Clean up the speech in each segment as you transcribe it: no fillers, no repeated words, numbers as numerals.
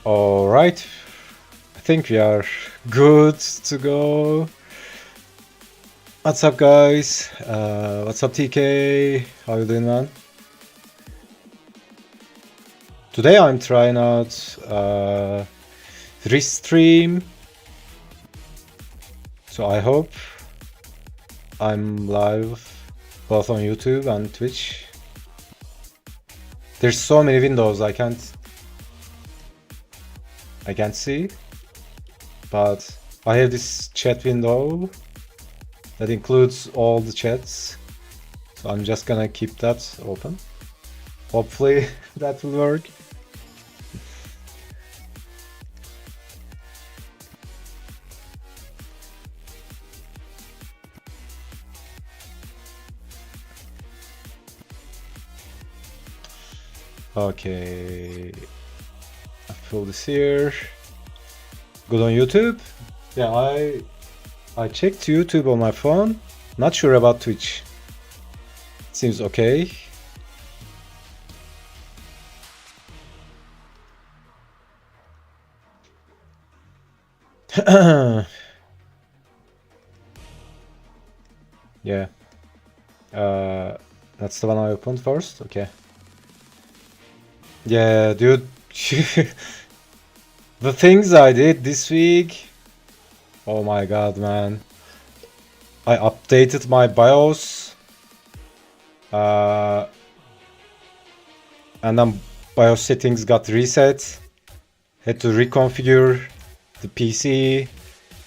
All right, I think we are good to go. What's up, guys? What's up, TK? How you doing, man? Today I'm trying out Restream, so I hope I'm live both on YouTube and Twitch. There's so many windows I can't see, but I have this chat window that includes all the chats, so I'm just gonna keep that open. Hopefully that will work. Okay, I fill this here. Good on YouTube. Yeah, I checked YouTube on my phone. Not sure about Twitch. Seems okay. Yeah. That's the one I opened first. Okay. Yeah, dude. The things I did this week. Oh my god, man. I updated my BIOS. And then BIOS settings got reset. Had to reconfigure the PC.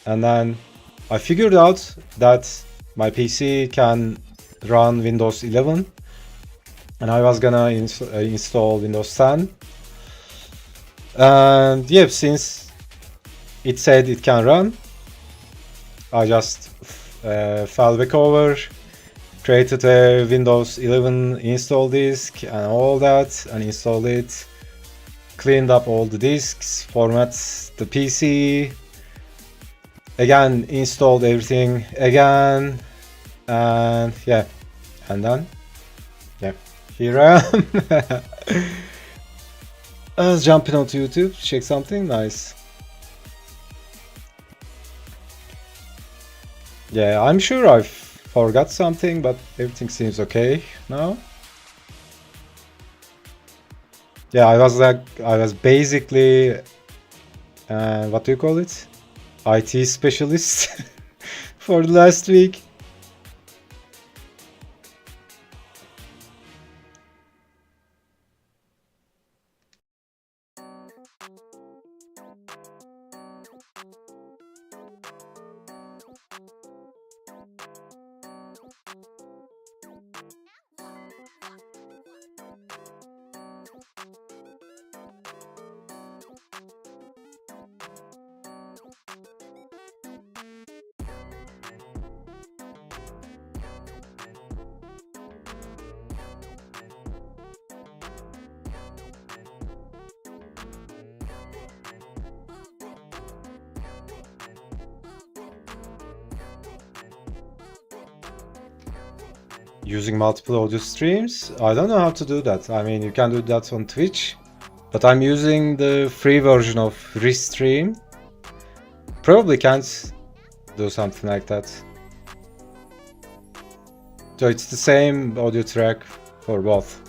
And then I figured out that my PC can run Windows 11. And I was gonna install Windows 10. And yeah, since it said it can run, I just fell back over, created a Windows 11 install disk and all that, and installed it, cleaned up all the disks, format the PC, again installed everything again, and yeah, and then yeah, here I am. I was jumping onto YouTube, check something nice. Yeah, I'm sure I forgot something, but everything seems okay now. Yeah, I was basically, what do you call it? IT specialist for the last week. Using multiple audio streams, I don't know how to do that. I mean, you can do that on Twitch, but I'm using the free version of Restream. Probably can't do something like that. So it's the same audio track for both.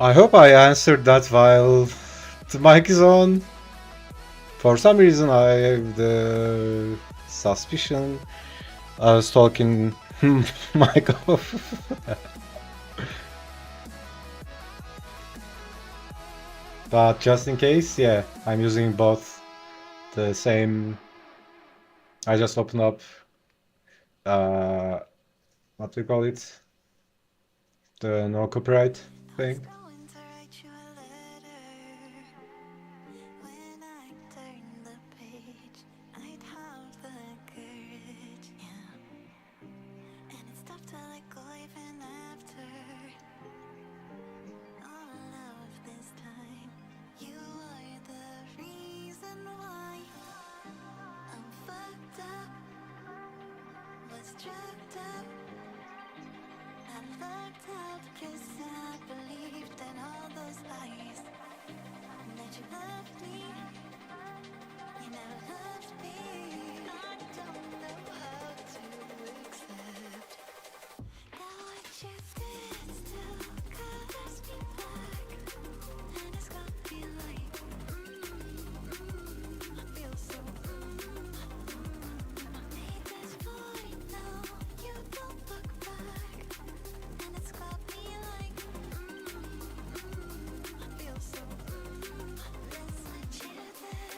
I hope I answered that while the mic is on. For some reason, I have the suspicion I was talking mic off. But just in case, yeah, I'm using both the same. I just opened up, what do you call it? The no copyright thing.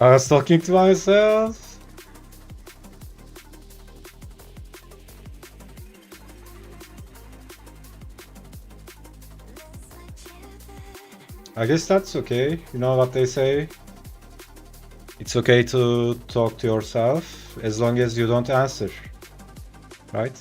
I was talking to myself. I guess that's okay. You know what they say? It's okay to talk to yourself as long as you don't answer. Right?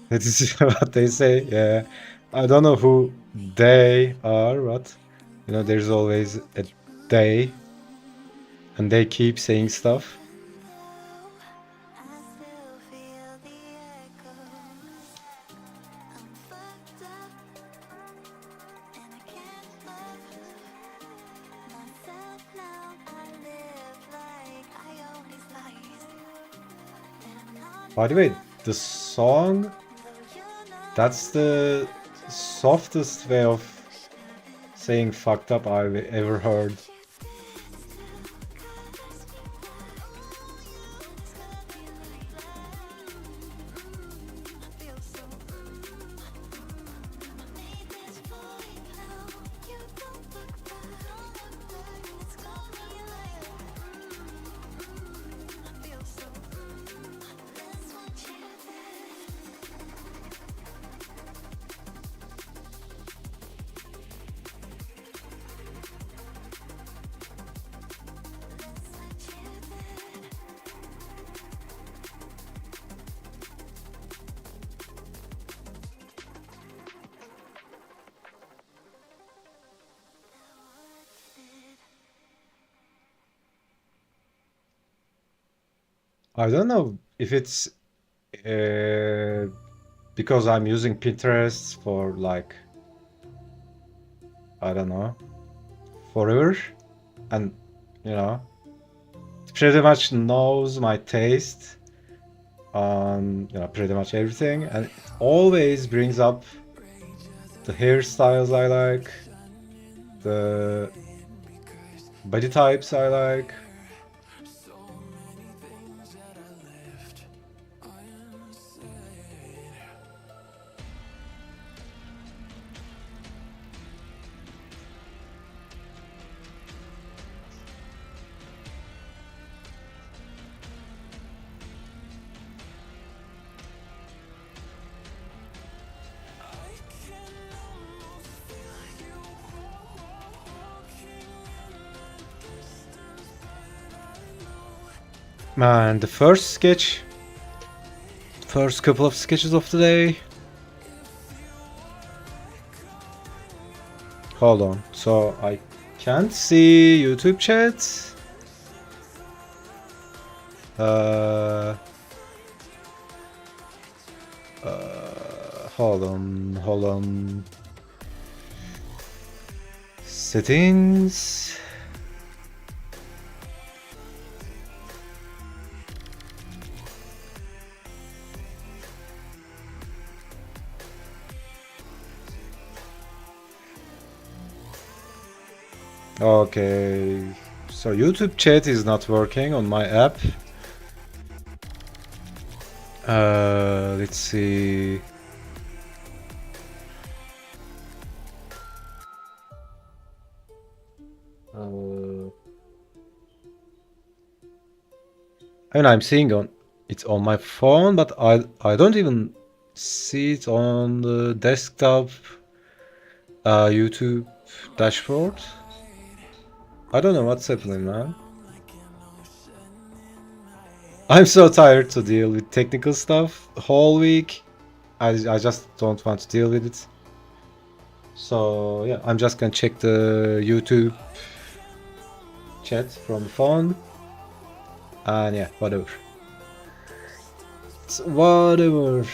That is what they say. Yeah. I don't know who they are, but you know, there's always a they, and they keep saying stuff. By the way, the song, that's the softest way of saying fucked up I've ever heard. I don't know if it's because I'm using Pinterest for like, I don't know, forever, and you know, pretty much knows my taste on pretty much everything, and it always brings up the hairstyles I like, the body types I like. Man, the first couple of sketches of the day. Hold on, so I can't see YouTube chat. Hold on. Settings. Okay, so YouTube chat is not working on my app. Let's see. I mean, I'm seeing it's on my phone, but I don't even see it on the desktop YouTube dashboard. I don't know what's happening, man. I'm so tired to deal with technical stuff whole week. I just don't want to deal with it. So yeah, I'm just gonna check the YouTube chat from the phone. And yeah, whatever. It's whatever.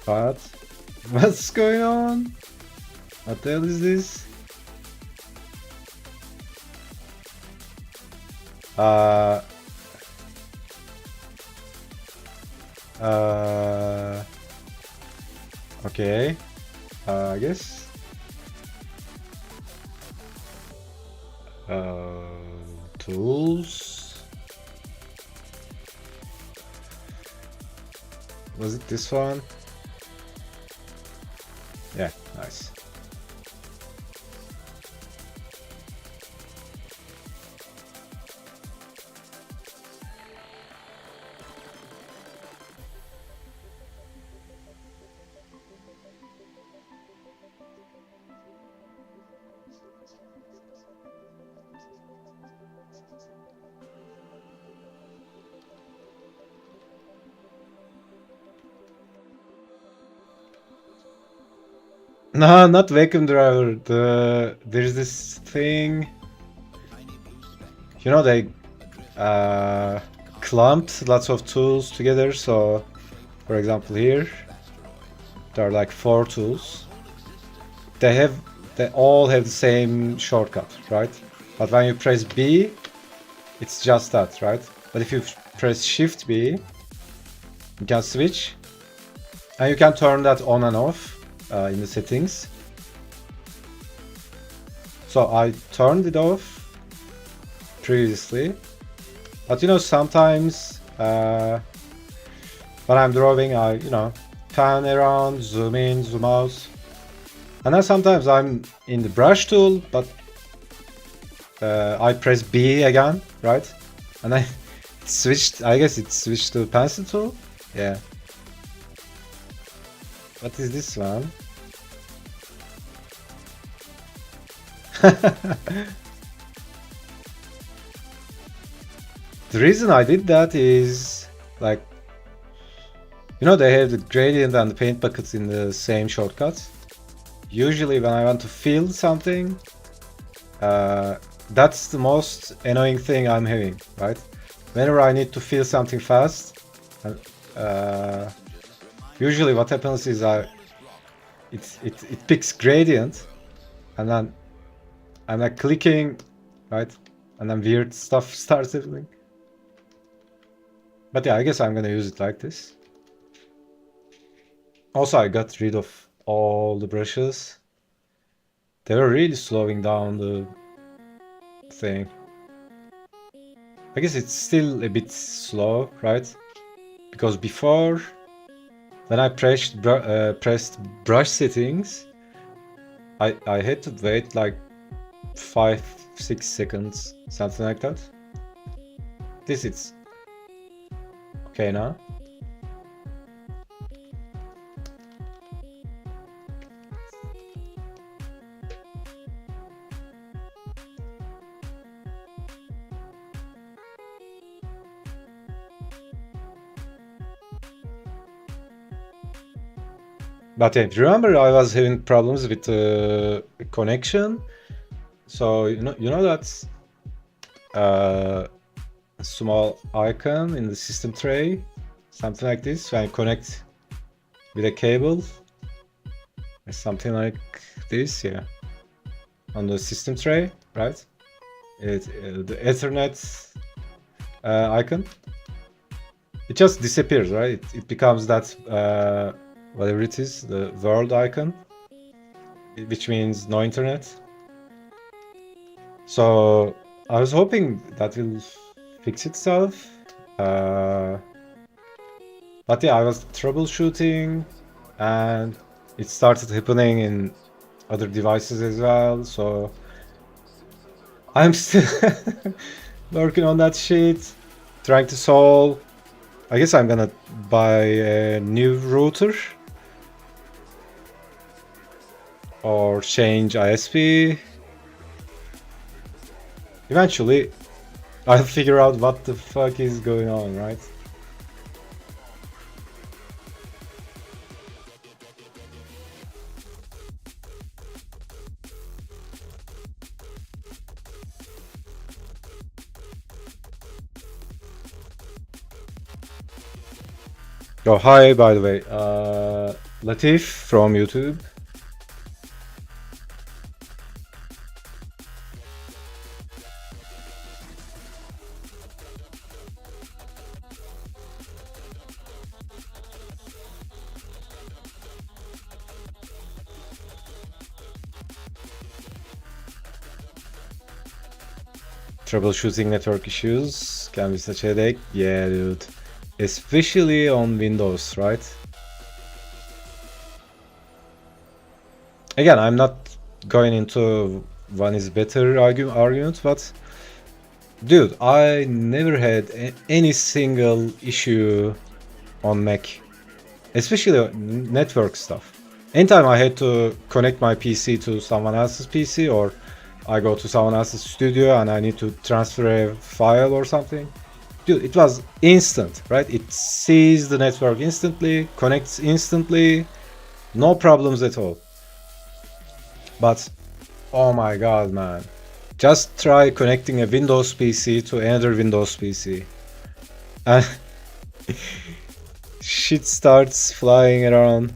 What? What's going on? What the hell is this? Uh, okay. I guess. Tools. Was it this one? Yeah, nice. No, not vacuum driver. There's this thing. You know, they clumped lots of tools together. So, for example, here there are like 4 tools. They all have the same shortcut, right? But when you press B, it's just that, right? But if you press Shift B, you can switch, and you can turn that on and off in the settings. So I turned it off previously, but you know, sometimes when I'm drawing, I pan around, zoom in, zoom out, and then sometimes I'm in the brush tool, but I press B again, right? And I switched. I guess it switched to pencil tool. Yeah. What is this one? The reason I did that is like, they have the gradient and the paint buckets in the same shortcut. Usually when I want to fill something, that's the most annoying thing I'm having, right? Whenever I need to fill something fast, usually what happens is it picks gradient, and then I'm like clicking, right? And then weird stuff starts happening. But yeah, I guess I'm gonna use it like this. Also, I got rid of all the brushes. They were really slowing down the thing. I guess it's still a bit slow, right? Because before, when I pressed brush settings, I had to wait like 5-6 seconds, something like that. This is okay now. But yeah, remember I was having problems with the connection. So you know that small icon in the system tray, something like this. When you connect with a cable, something like this, yeah, on the system tray, right? The Ethernet icon. It just disappears, right? It becomes that whatever it is, the world icon, which means no internet. So I was hoping that will fix itself. But yeah, I was troubleshooting, and it started happening in other devices as well. So I'm still working on that shit, trying to solve. I guess I'm gonna buy a new router or change ISP. Eventually, I'll figure out what the fuck is going on, right? Oh, hi, by the way. Latif from YouTube. Troubleshooting network issues can be such a headache. Yeah, dude. Especially on Windows, right? Again, I'm not going into one is better argument, but dude, I never had any single issue on Mac, especially network stuff. Anytime I had to connect my PC to someone else's PC, or I go to someone else's studio and I need to transfer a file or something, dude, it was instant, right? It sees the network instantly, connects instantly, no problems at all. But oh my god, man. Just try connecting a Windows PC to another Windows PC. And shit starts flying around.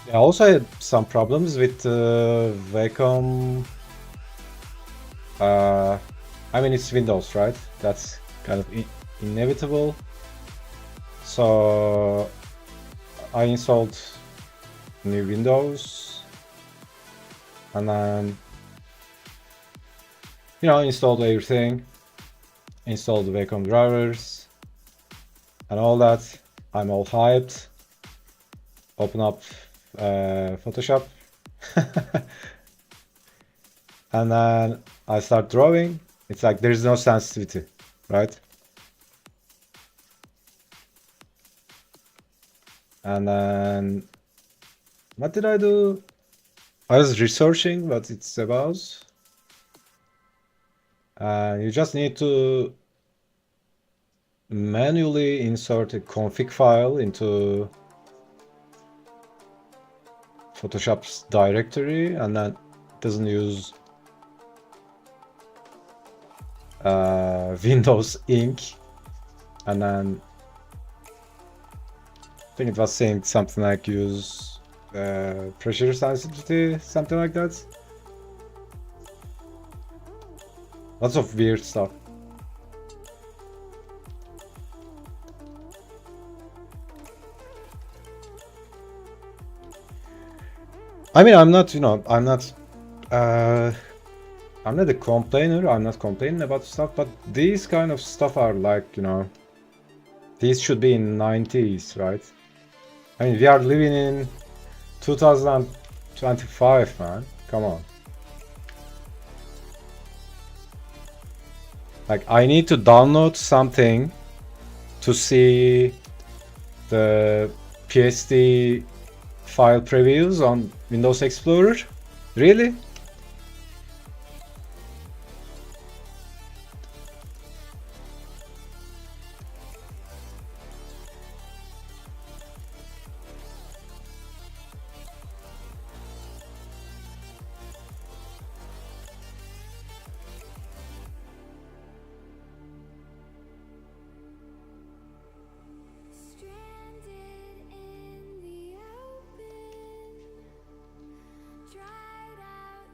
Yeah, I also had some problems with Wacom. I mean, it's Windows, right? That's kind of inevitable. So I installed new Windows and then, installed everything, installed the Wacom drivers and all that. I'm all hyped. Open up Photoshop. And then I start drawing. It's like there's no sensitivity, right? And then what did I do? I was researching what it's about. You just need to manually insert a config file into Photoshop's directory, and then it doesn't use Windows Ink. And then I think it was saying something like use pressure sensitivity, something like that. Lots of weird stuff. I mean, I'm not a complainer. I'm not complaining about stuff, but these kind of stuff are like, these should be in 90s, right? I mean, we are living in 2025, man. Come on. Like, I need to download something to see the PSD file previews on Windows Explorer? Really? Stranded in the open, dried out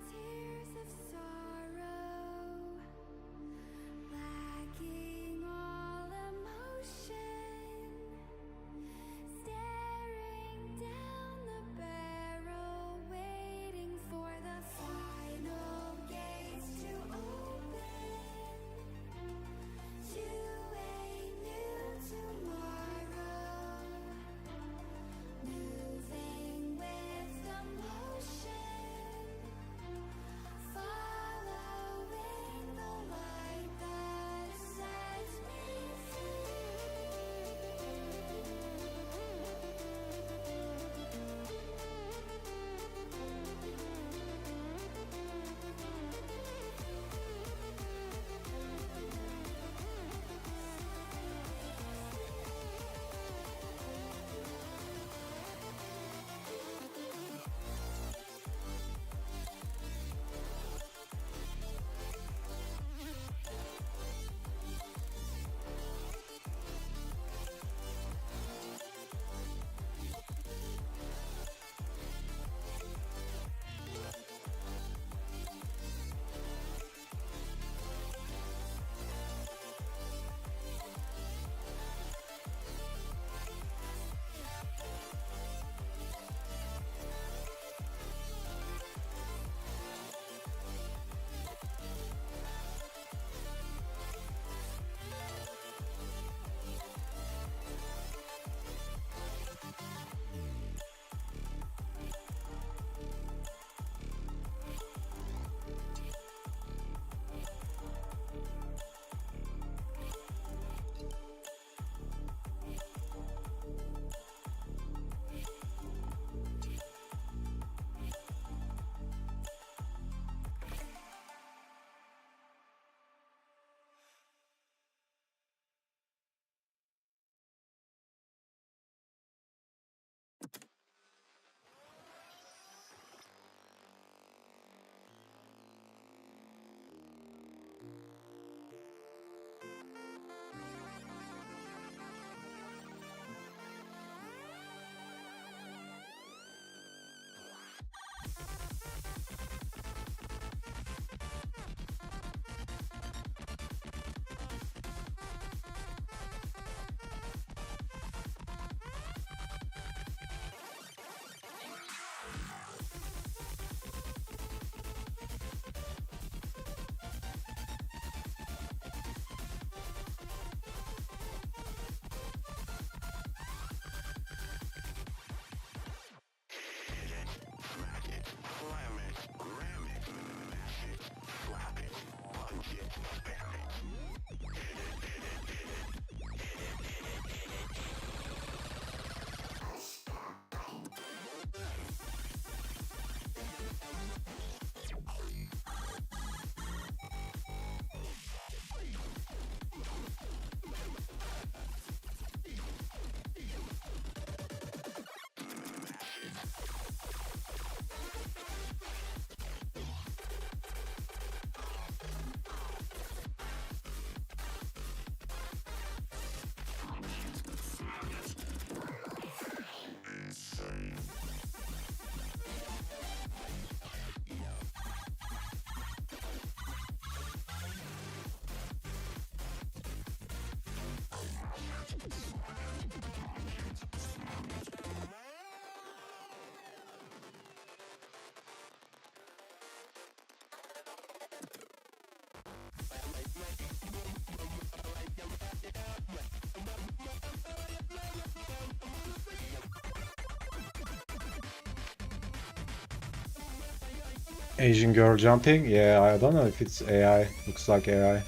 Asian girl jumping? Yeah, I don't know if it's AI. Looks like AI.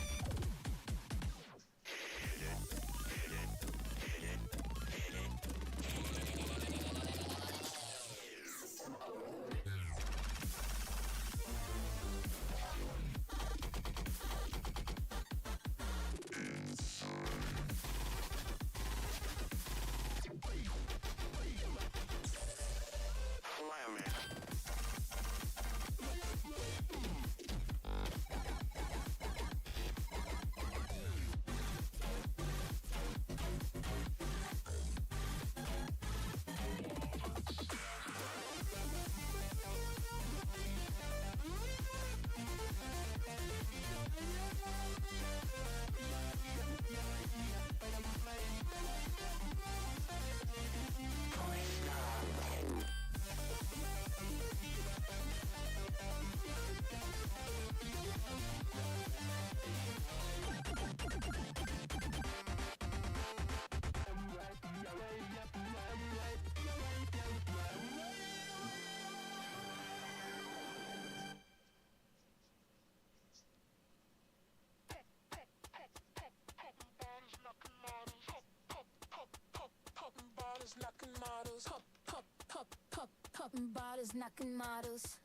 Popping bottles, knocking models.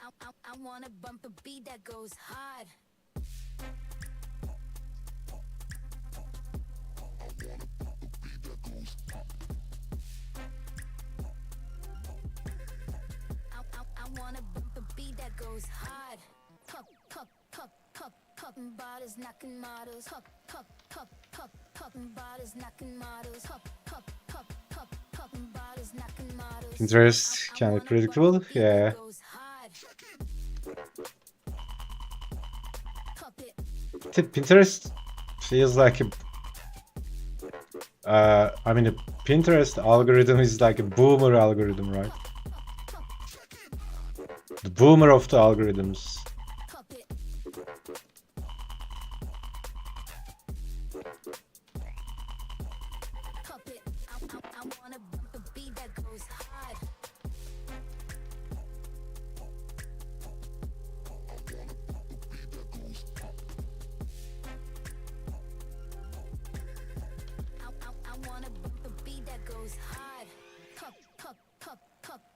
I wanna bump a beat that goes hard. I wanna bump a beat that goes hard. Popping bottles, knocking models. Popping bottles, knocking models. Popping bottles, knocking models. Pinterest kind of predictable. Yeah. Pinterest feels like I mean, the Pinterest algorithm is like a boomer algorithm, right? The boomer of the algorithms.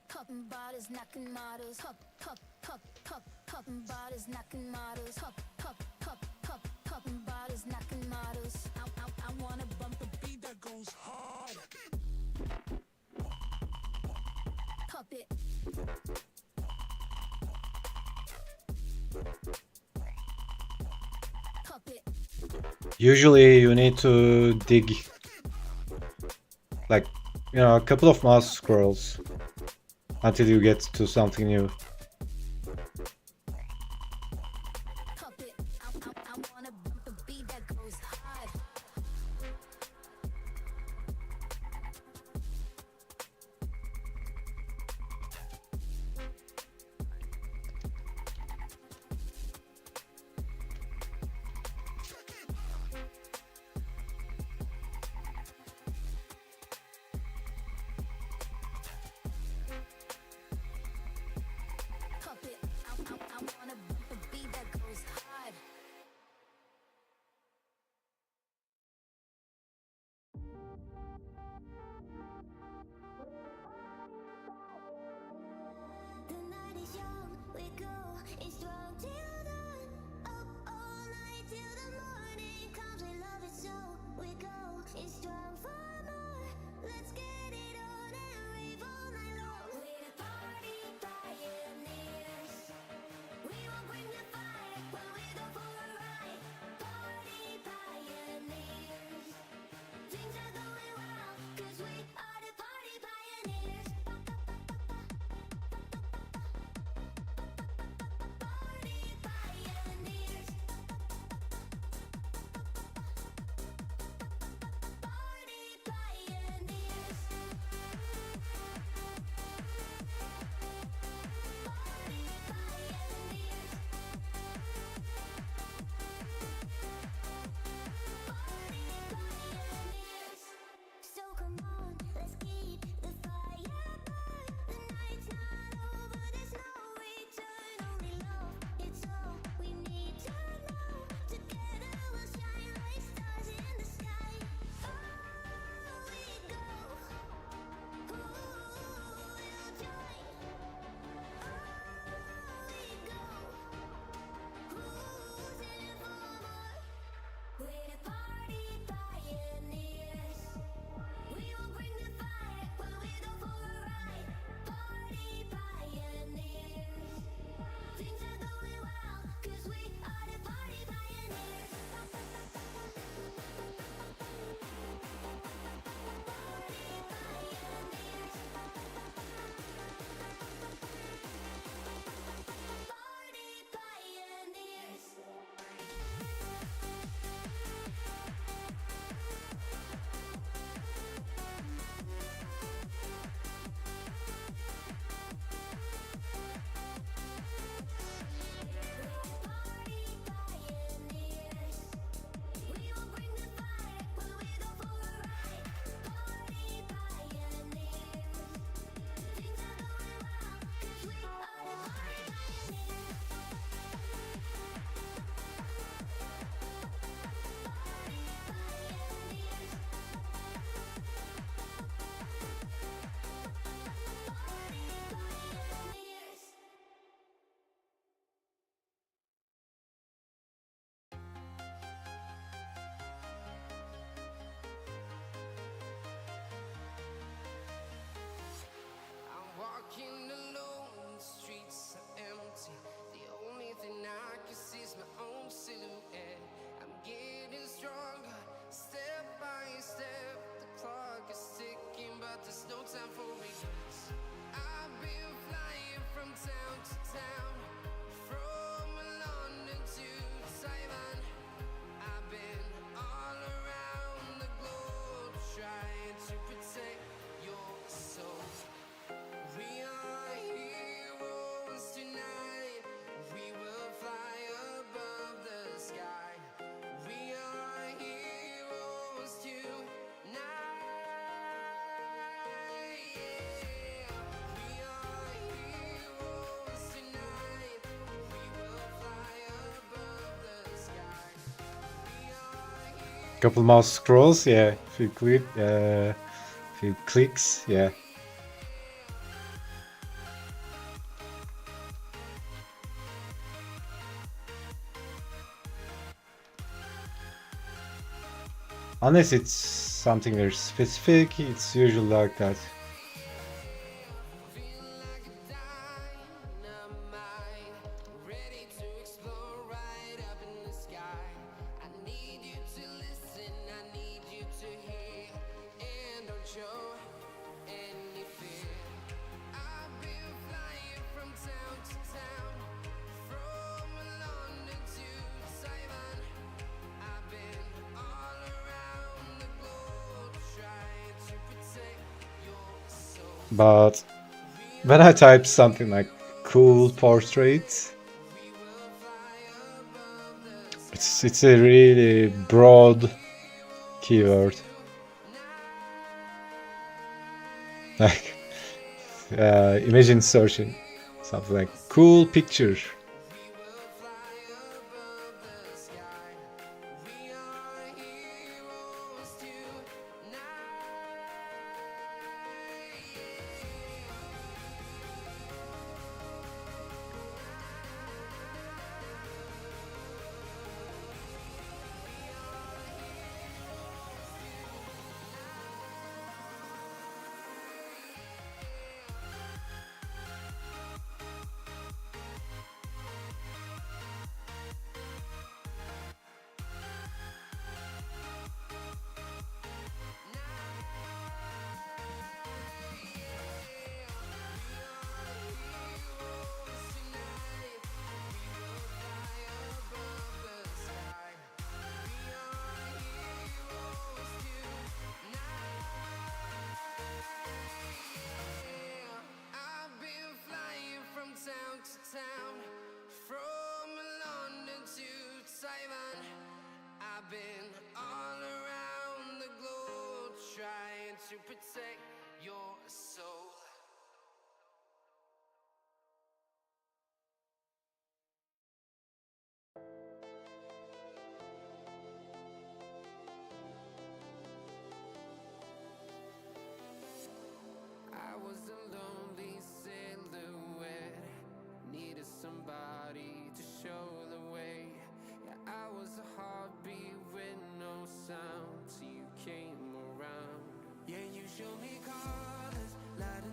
Popping bottles, knocking models. Popping bottles, knocking models. Popping bottles, knocking models. I wanna bump a beat that goes hard. Pop it. Pop it. Usually you need to dig like, you know, a couple of mouse scrolls until you get to something new. Pop it. I wanna bump a beat that goes hard. Couple mouse scrolls, yeah. Few clicks, yeah. Unless it's something very specific, it's usually like that. But when I type something like cool portrait, it's a really broad keyword. Like imagine searching something like cool picture. I've been all around the globe trying to protect your soul. I was a lonely silhouette, needed somebody to show the way. Yeah, I was a heartbeat with no sound till you came around. Yeah, you showed me colors, light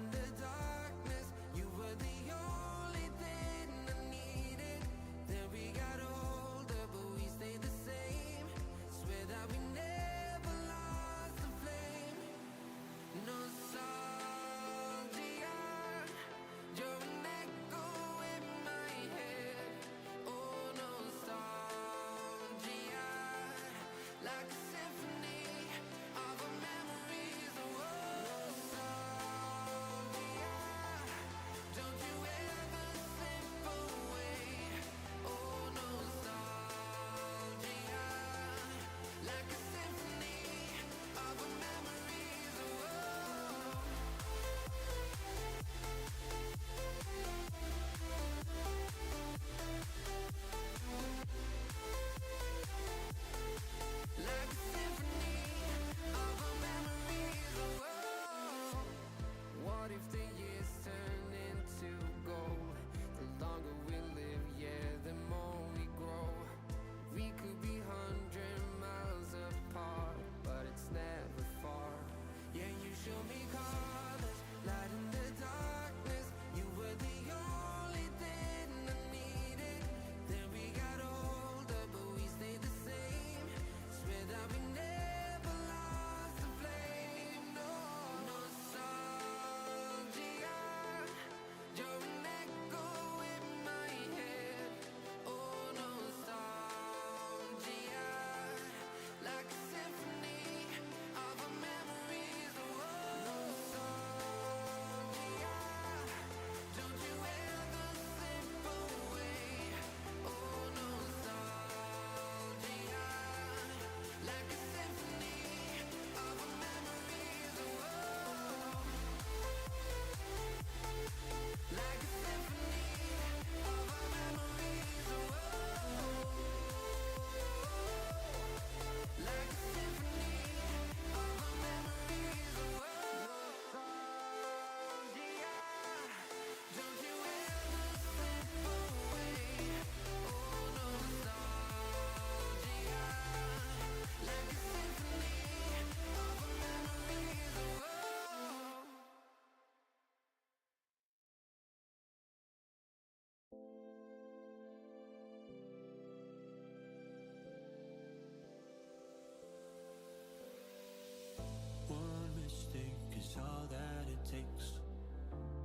takes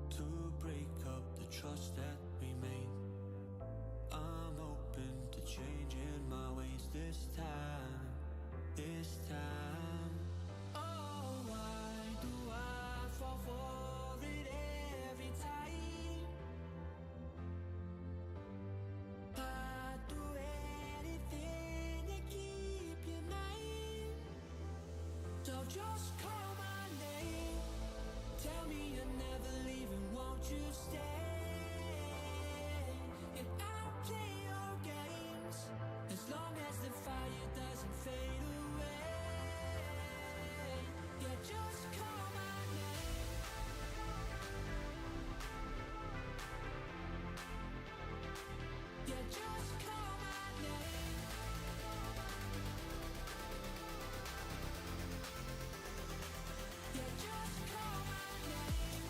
to break up the trust that we made. I'm open to changing my ways this time, this time. Oh, why do I fall for it every time? I'd do anything to keep you mine. So just call my name, tell me you're never leaving, won't you stay? And I'll play your games as long as the fire doesn't fade away. Yeah, just call my name. Yeah, just call my name. Yeah, just call my name.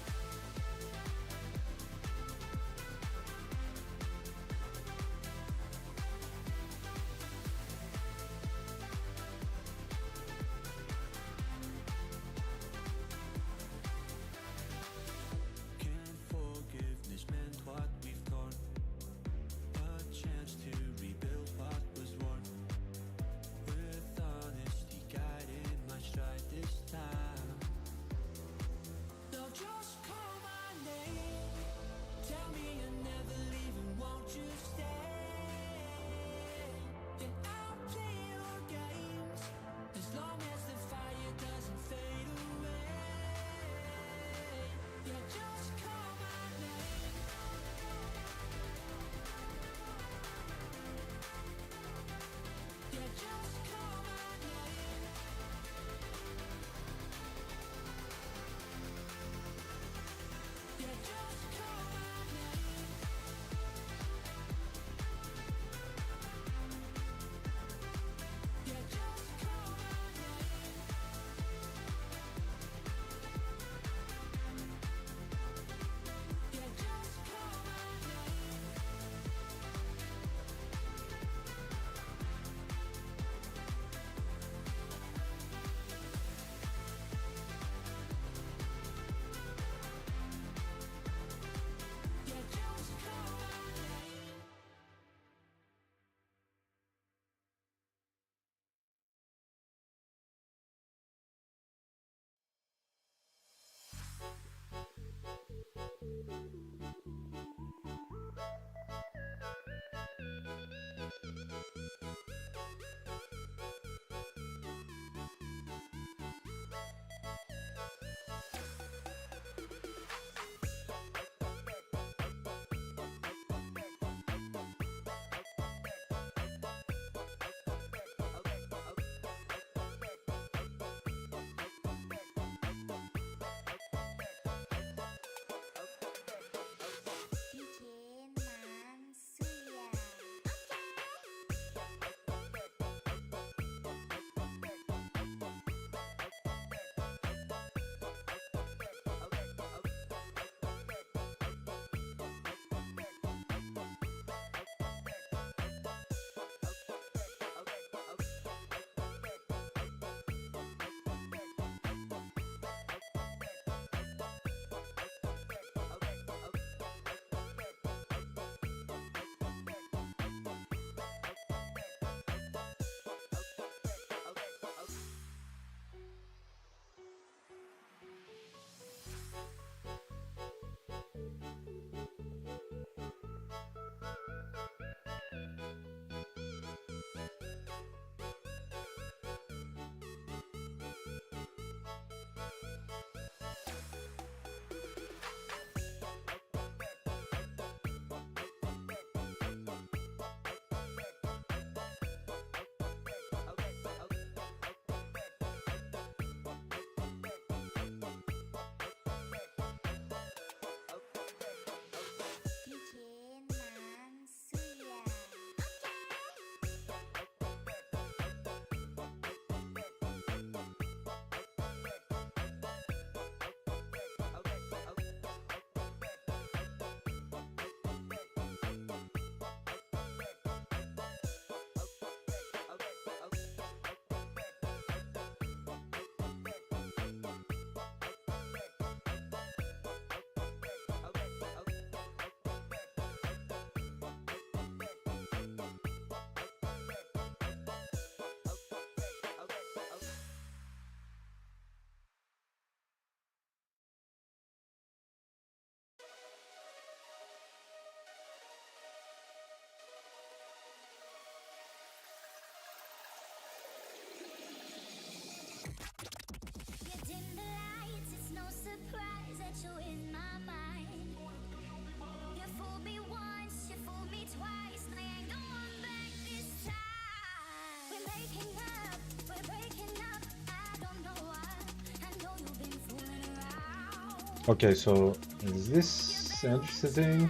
Okay, so is this interesting?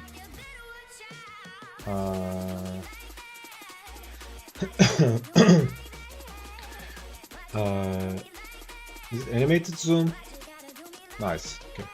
Is it animated zoom? Nice. Okay.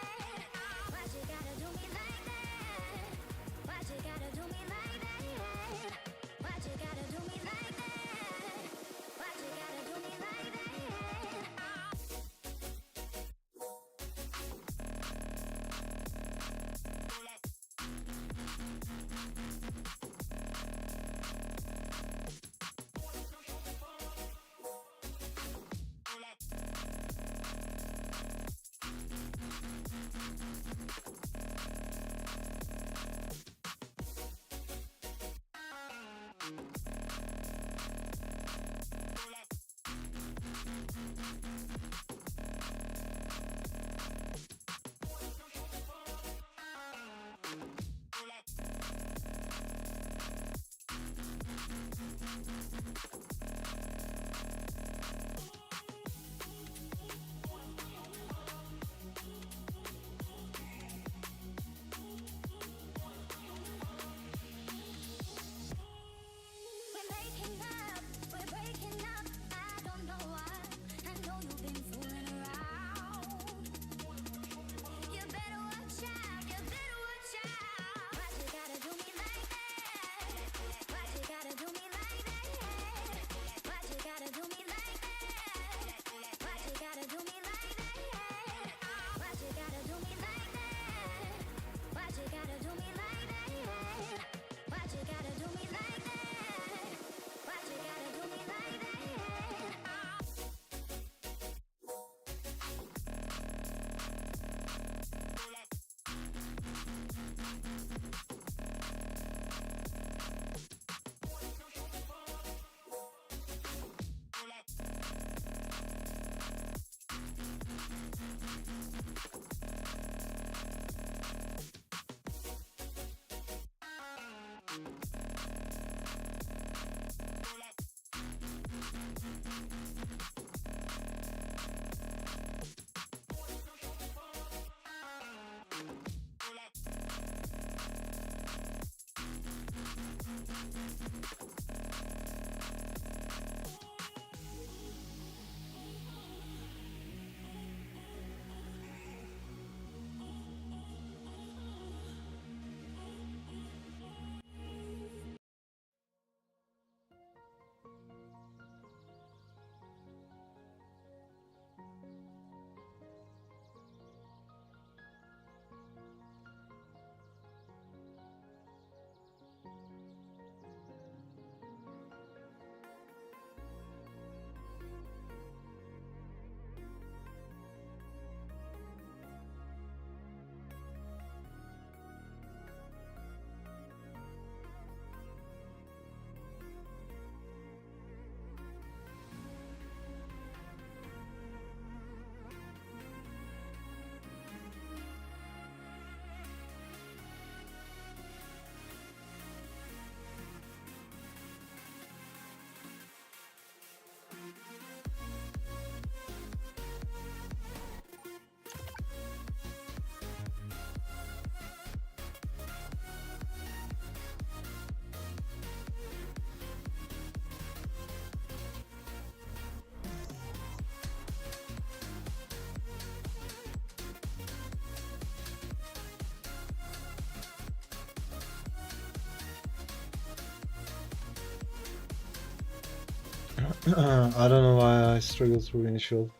I don't know why I struggle through initial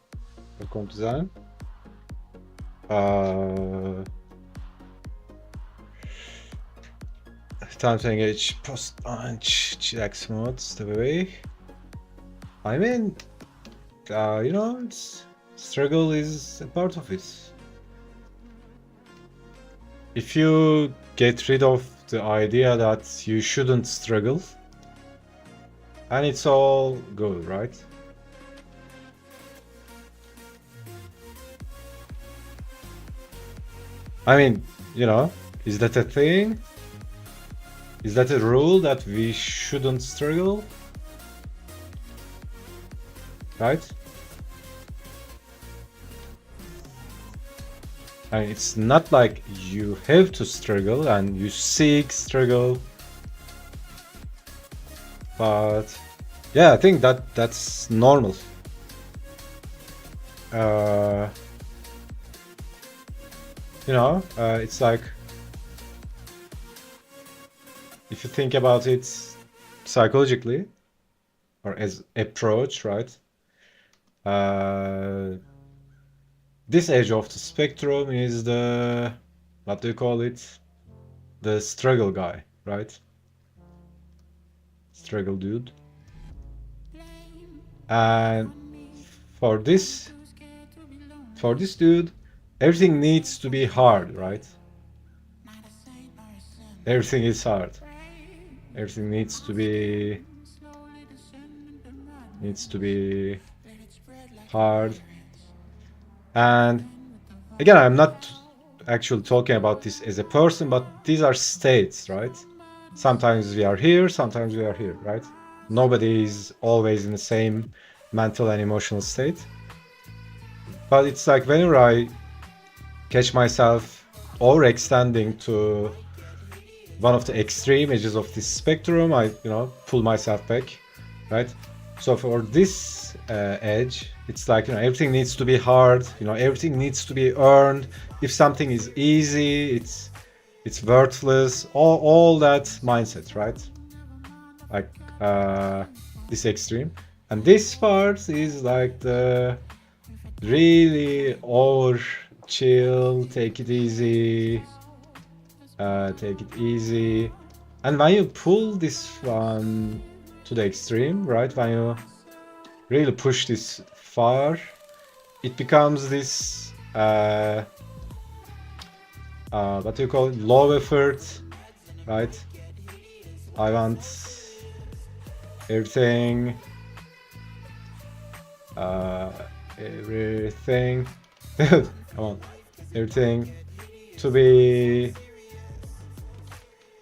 comp design. Time to engage post-launch GX modes the way. I mean, struggle is a part of it. If you get rid of the idea that you shouldn't struggle, and it's all good, right? I mean, is that a thing? Is that a rule that we shouldn't struggle? Right? And it's not like you have to struggle and you seek struggle. But yeah, I think that's normal. It's like, if you think about it psychologically or as approach, right? This edge of the spectrum is the, what do you call it? The struggle guy, right? Struggle dude. And for this dude, everything needs to be hard, right? Everything is hard. Everything needs to be hard. And again, I'm not actually talking about this as a person, but these are states, right? Sometimes we are here, sometimes we are here, right? Nobody is always in the same mental and emotional state. But it's like whenever I catch myself overextending to one of the extreme edges of this spectrum, I pull myself back, right? So for this edge, it's like everything needs to be hard, everything needs to be earned. If something is easy, it's worthless. All that mindset, right? Like this extreme. And this part is like the really over chill, take it easy. And when you pull this one to the extreme, right? When you really push this far, it becomes this what do you call it? Low effort, right? I want everything, everything. Come on, everything to be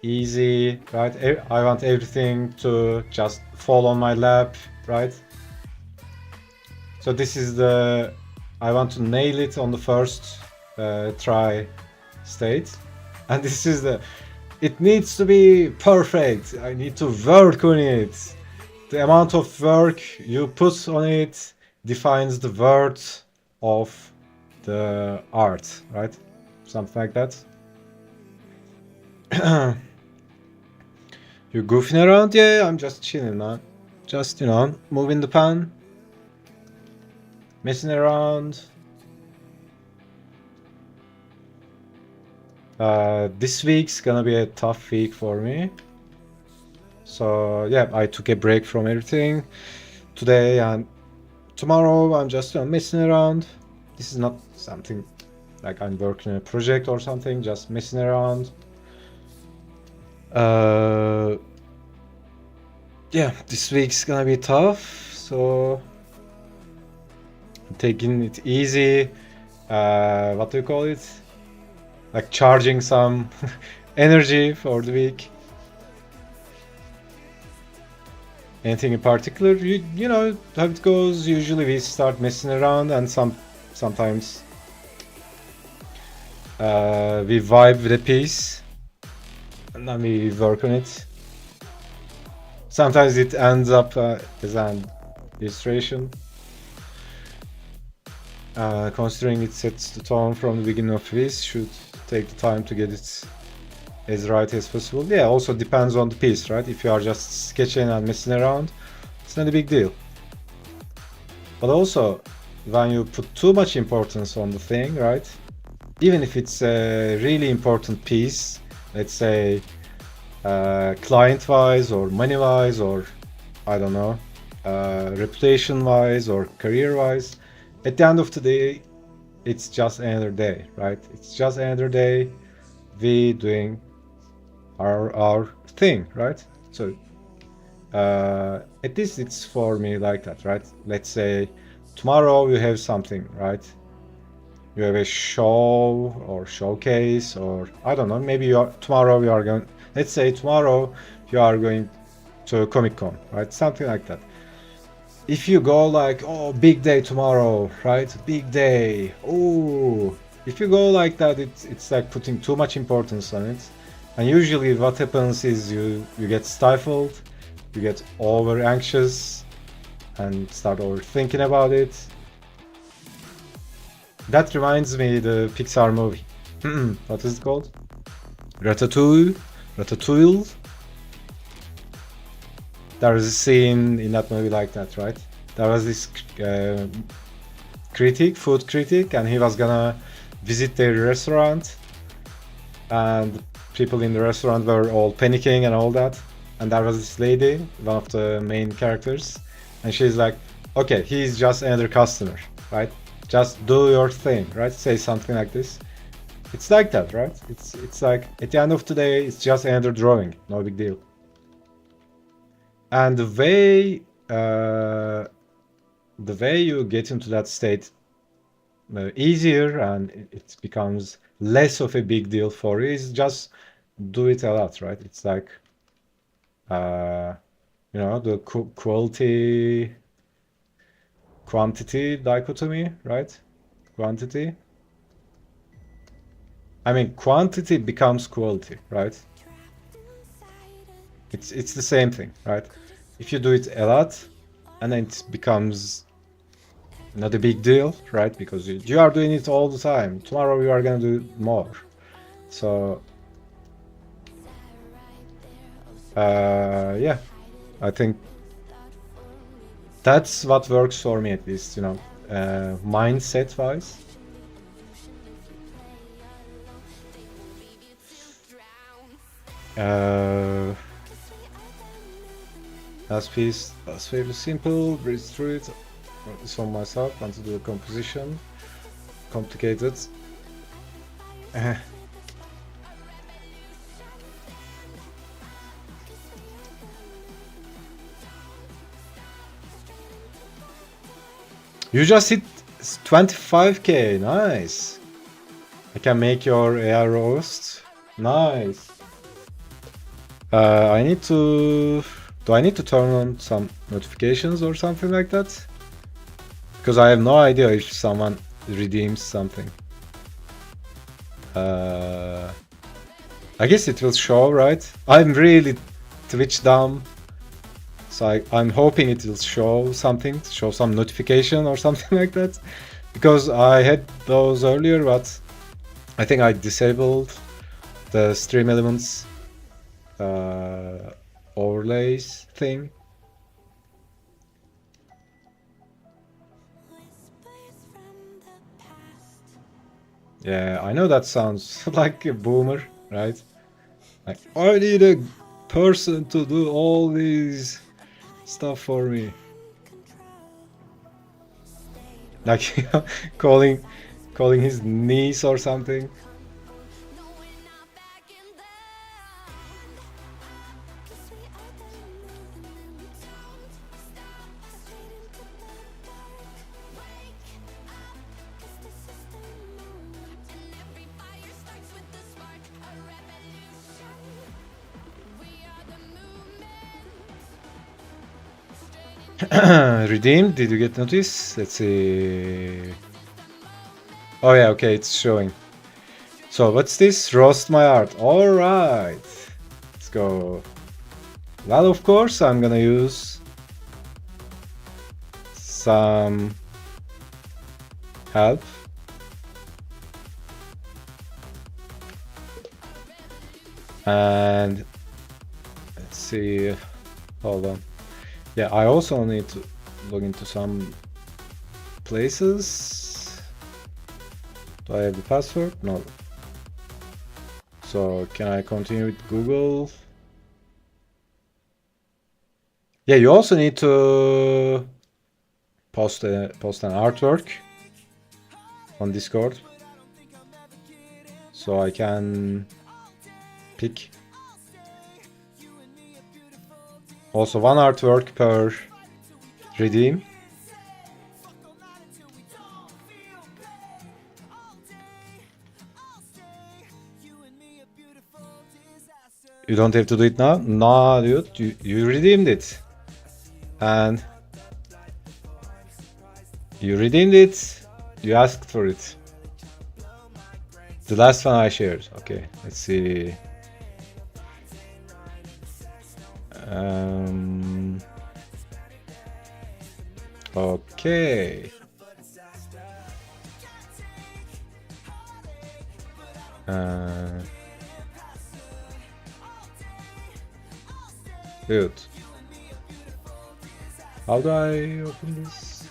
easy, right? I want everything to just fall on my lap, right? So this is the, I want to nail it on the first try state. And this is the, it needs to be perfect. I need to work on it. The amount of work you put on it defines the worth of the art, right? Something like that. You goofing around? Yeah, I'm just chilling, man. Just, moving the pan. Messing around. This week's gonna be a tough week for me. So, yeah, I took a break from everything today, and tomorrow I'm just messing around. This is not something like I'm working on a project or something, just messing around. Yeah, this week's gonna be tough, so I'm taking it easy. What do you call it? Like charging some energy for the week. Anything in particular? You know how it goes. Usually we start messing around, and sometimes we vibe with a piece, and then we work on it. Sometimes it ends up as an illustration. Considering it sets the tone from the beginning of the piece, should take the time to get it as right as possible. Yeah, also depends on the piece, right? If you are just sketching and messing around, it's not a big deal. But also, when you put too much importance on the thing, right? Even if it's a really important piece, let's say client-wise or money-wise or I don't know, reputation-wise or career-wise, at the end of the day, it's just another day, right? It's just another day we doing our thing, right? So at least it's for me like that, right? Let's say tomorrow you have something, right? You have a show or showcase, or I don't know, maybe tomorrow you are going, let's say tomorrow you are going to Comic-Con, right? Something like that. If you go like, oh, big day tomorrow, right? Big day. Oh, if you go like that, it's like putting too much importance on it. And usually what happens is you get stifled, you get over anxious and start overthinking about it. That reminds me the Pixar movie. What is it called? Ratatouille. Ratatouille. There was a scene in that movie like that, right? There was this food critic, and he was gonna visit their restaurant, and people in the restaurant were all panicking and all that. And there was this lady, one of the main characters, and she's like, okay, he's just another customer, right? Just do your thing, right? Say something like this. It's like that, right? It's like at the end of the day, it's just another drawing, no big deal. And the way you get into that state easier, and it becomes less of a big deal for you, is just do it a lot, right? It's like you know, the quality quantity dichotomy, right? Quantity. I mean, quantity becomes quality, right? It's the same thing, right? If you do it a lot, and then it becomes not a big deal, right? Because you are doing it all the time. Tomorrow you are gonna do more. So yeah, I think that's what works for me, at least, you know, mindset wise. Last piece was fairly simple, breeze through it. Wrote this on myself, want to do a composition. Complicated. You just hit 25k, nice. I can make your AR roast. Nice. I need to... Do I need to turn on some notifications or something like that? Because I have no idea if someone redeems something. I guess it will show, right? I'm really Twitch dumb. So I'm hoping it will show something, show some notification or something like that. Because I had those earlier, but I think I disabled the stream elements overlays thing. Yeah, I know that sounds like a boomer, right? Like, I need a person to do all these stuff for me. Like, you know, calling his niece or something. Redeemed, did you get notice? Let's see. Oh yeah, okay, it's showing. So what's this? Roast my art. Alright. Let's go. Well, of course, I'm gonna use some help. And let's see. Hold on. Yeah, I also need to log into some places. Do I have the password? No. So can I continue with Google? Yeah, you also need to post an artwork on Discord, so I can pick. Also, one artwork per redeem. You don't have to do it now? No, dude, you redeemed it. And you redeemed it. You asked for it. The last one I shared. Okay, let's see. Okay. Good. How do I open this?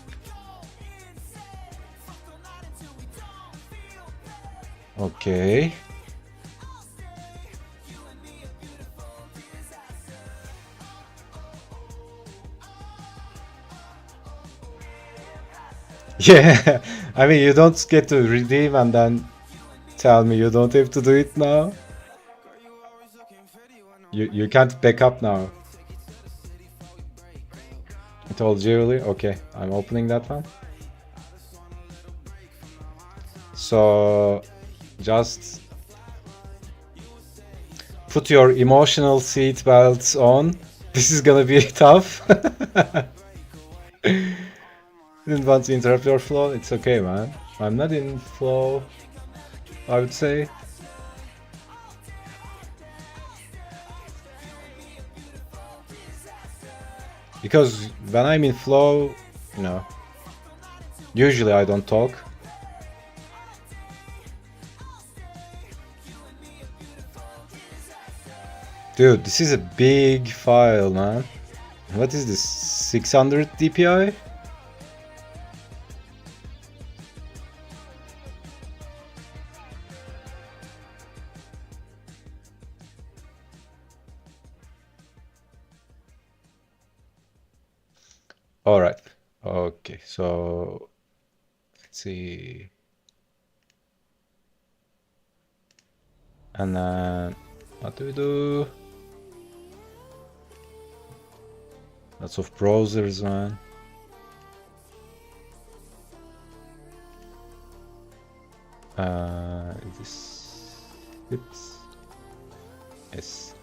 Okay. Yeah, I mean, you don't get to redeem and then tell me you don't have to do it now. You can't back up now. I told you earlier. Okay, I'm opening that one. So just put your emotional seat belts on. This is gonna be tough. Didn't want to interrupt your flow. It's okay, man. I'm not in flow, I would say. Because when I'm in flow, you know, usually I don't talk. Dude, this is a big file, man. What is this? 600 dpi? All right. Okay. So let's see. And then what do we do? Lots of browsers, man. Is this it? Yes.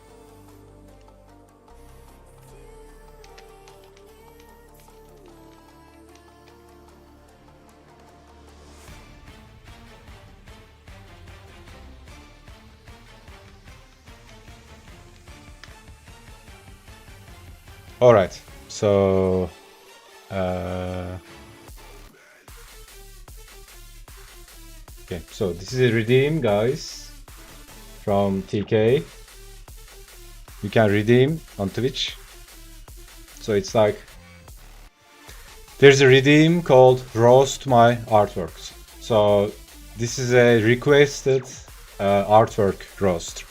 All right. So okay, so this is a redeem, guys, from TK. You can redeem on Twitch. So it's like there's a redeem called Roast My Artworks. So this is a requested artwork roast,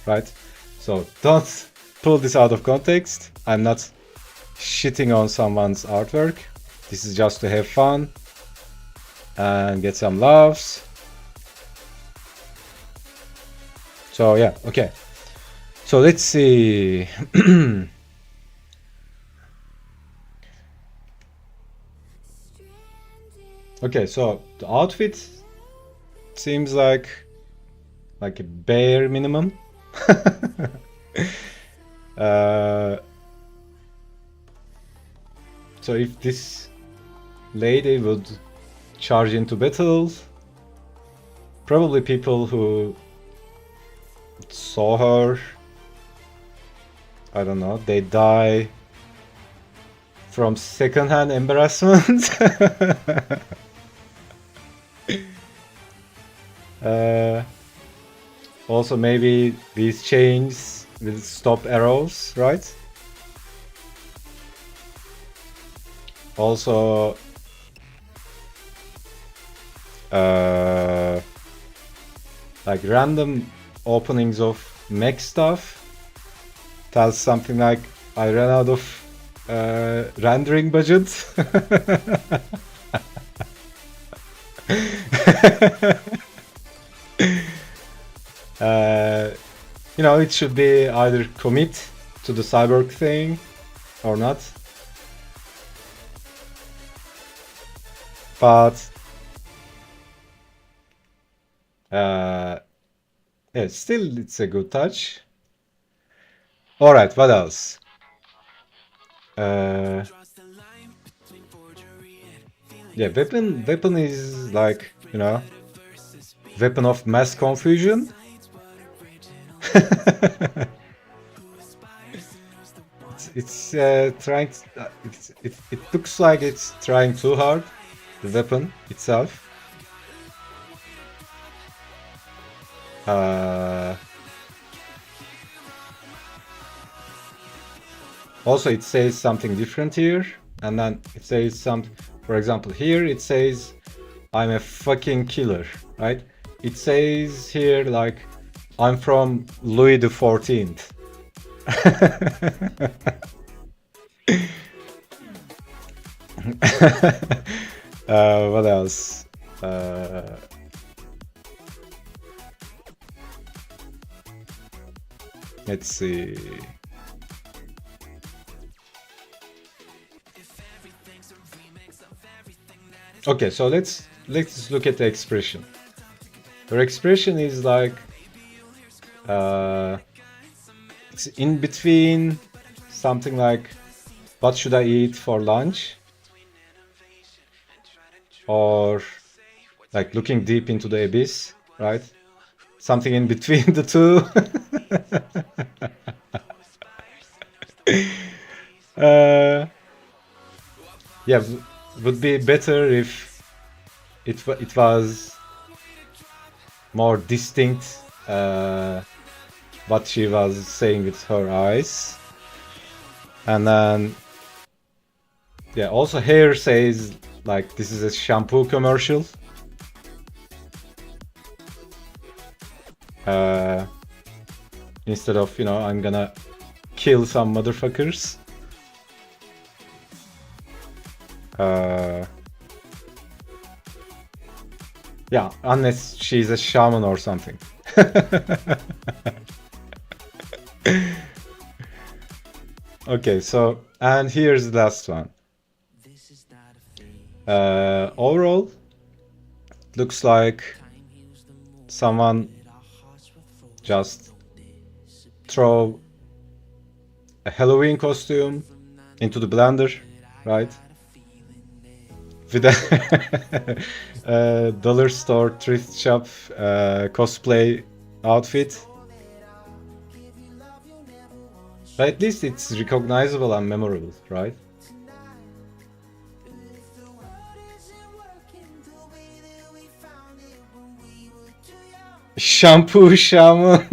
right? So don't pull this out of context. I'm not shitting on someone's artwork. This is just to have fun and get some loves. So yeah, okay. So let's see. Okay, so the outfit seems like a bare minimum. So if this lady would charge into battle, probably people who saw her, I don't know, they die from secondhand embarrassment. Also, maybe these chains will stop arrows, right? Also, like random openings of mech stuff tells something like I ran out of rendering budget. You know, it should be either commit to the cyborg thing or not. But yeah, still it's a good touch. All right, what else? Yeah, weapon is like, you know, weapon of mass confusion. It's trying. It looks like it's trying too hard. The weapon itself. Also, it says something different here, and then it says something. For example, here it says, "I'm a fucking killer," right? It says here like, "I'm from Louis the 14th." What else? Let's see. Okay, so let's look at the expression. Her expression is like it's in between something like, "What should I eat for lunch?" or like looking deep into the abyss, right? Something in between the two. Yeah, would be better if it was more distinct what she was saying with her eyes. And then yeah, also here says like this is a shampoo commercial. Instead of, you know, "I'm gonna kill some motherfuckers." Yeah, unless she's a shaman or something. Okay, so, and here's the last one. Overall, looks like someone just throw a Halloween costume into the blender, right? With a dollar store thrift shop cosplay outfit. But at least it's recognizable and memorable, right? Shampoo shaman.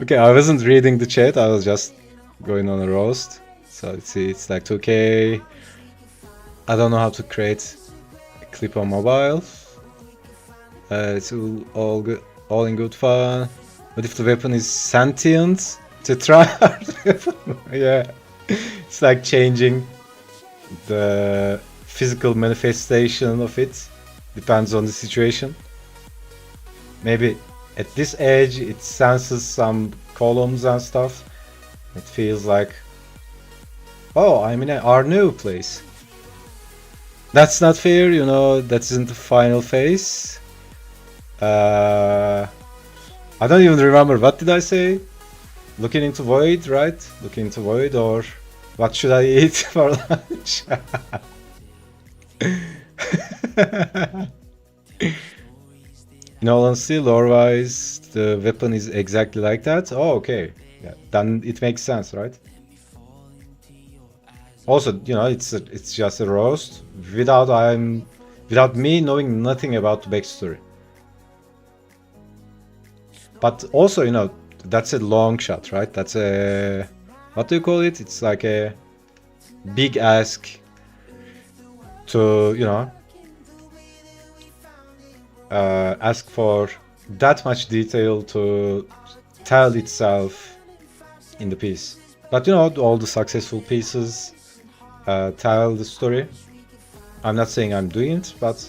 Okay, I wasn't reading the chat, I was just going on a roast. So let's see, it's like 2K. I don't know how to create a clip on mobile. It's all good, all in good fun. What if the weapon is sentient? To try hard weapon? Yeah, it's like changing the physical manifestation of it. Depends on the situation. Maybe at this edge it senses some columns and stuff. It feels like, oh, I'm in our new place. That's not fair, you know, that isn't the final phase. I don't even remember, what did I say? Looking into void, right? Looking into void, or what should I eat for lunch? In all honesty, lore-wise, the weapon is exactly like that. Oh, okay. Yeah, then it makes sense, right? Also, you know, it's just a roast without me knowing nothing about the backstory. But also, you know, that's a long shot, right? That's a, what do you call it? It's like a big ask to, you know, ask for that much detail to tell itself in the piece. But you know, all the successful pieces tell the story. I'm not saying I'm doing it, but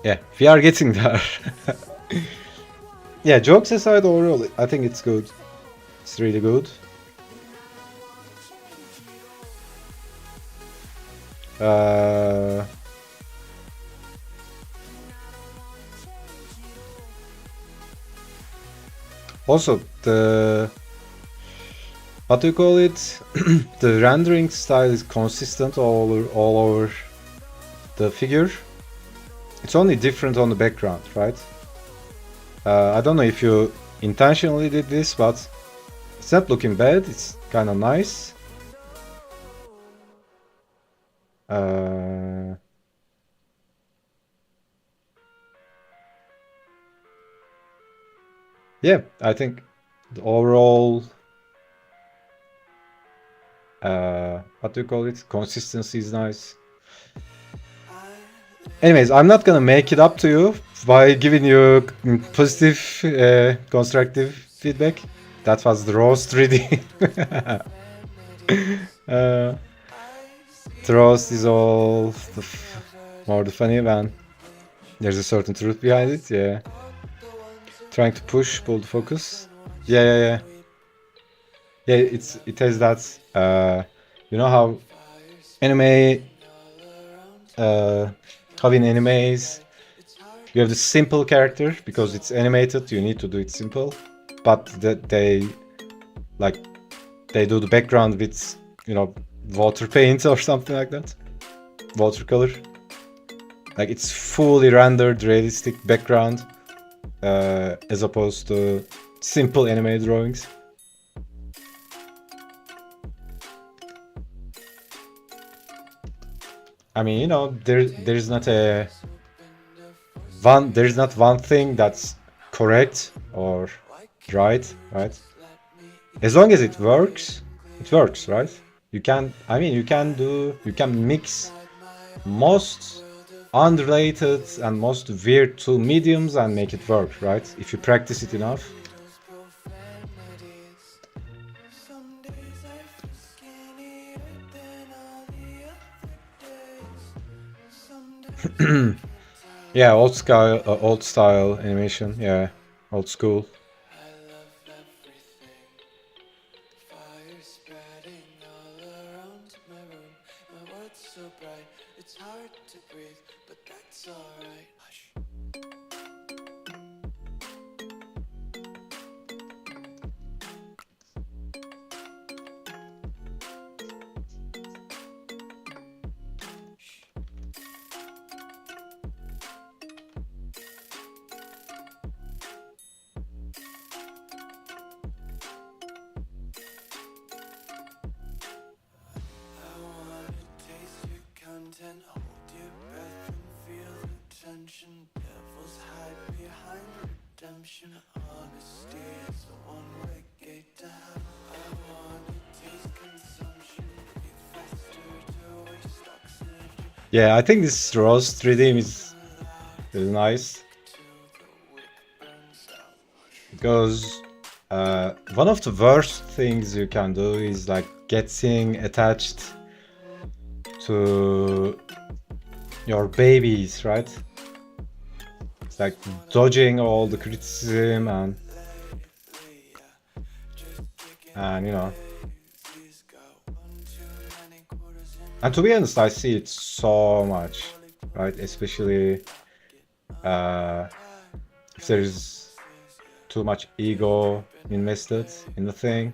yeah, we are getting there. Yeah, jokes aside, overall, I think it's good. It's really good. Also, the, what do you call it? The rendering style is consistent all over the figure, it's only different on the background, right? I don't know if you intentionally did this, but it's not looking bad. It's kind of nice. Yeah, I think the overall, what do you call it? Consistency is nice. Anyways, I'm not gonna make it up to you by giving you positive, constructive feedback. That was the roast 3D. The roast is all more the funny when there's a certain truth behind it. Yeah, trying to pull the focus. Yeah. It has that. You know how anime, how in animes you have the simple character because it's animated. You need to do it simple, but they do the background with, you know, water paint or something like that, watercolor. Like it's fully rendered realistic background, as opposed to simple anime drawings. I mean, you know, there's not one thing that's correct or right? As long as it works, right? You can mix most unrelated and most weird two mediums and make it work, right? If you practice it enough. Yeah, old style animation. Yeah, old school. Yeah, I think this roast 3D is nice because one of the worst things you can do is like getting attached to your babies, right? It's like dodging all the criticism and you know. And to be honest, I see it so much, right? Especially if there's too much ego invested in the thing.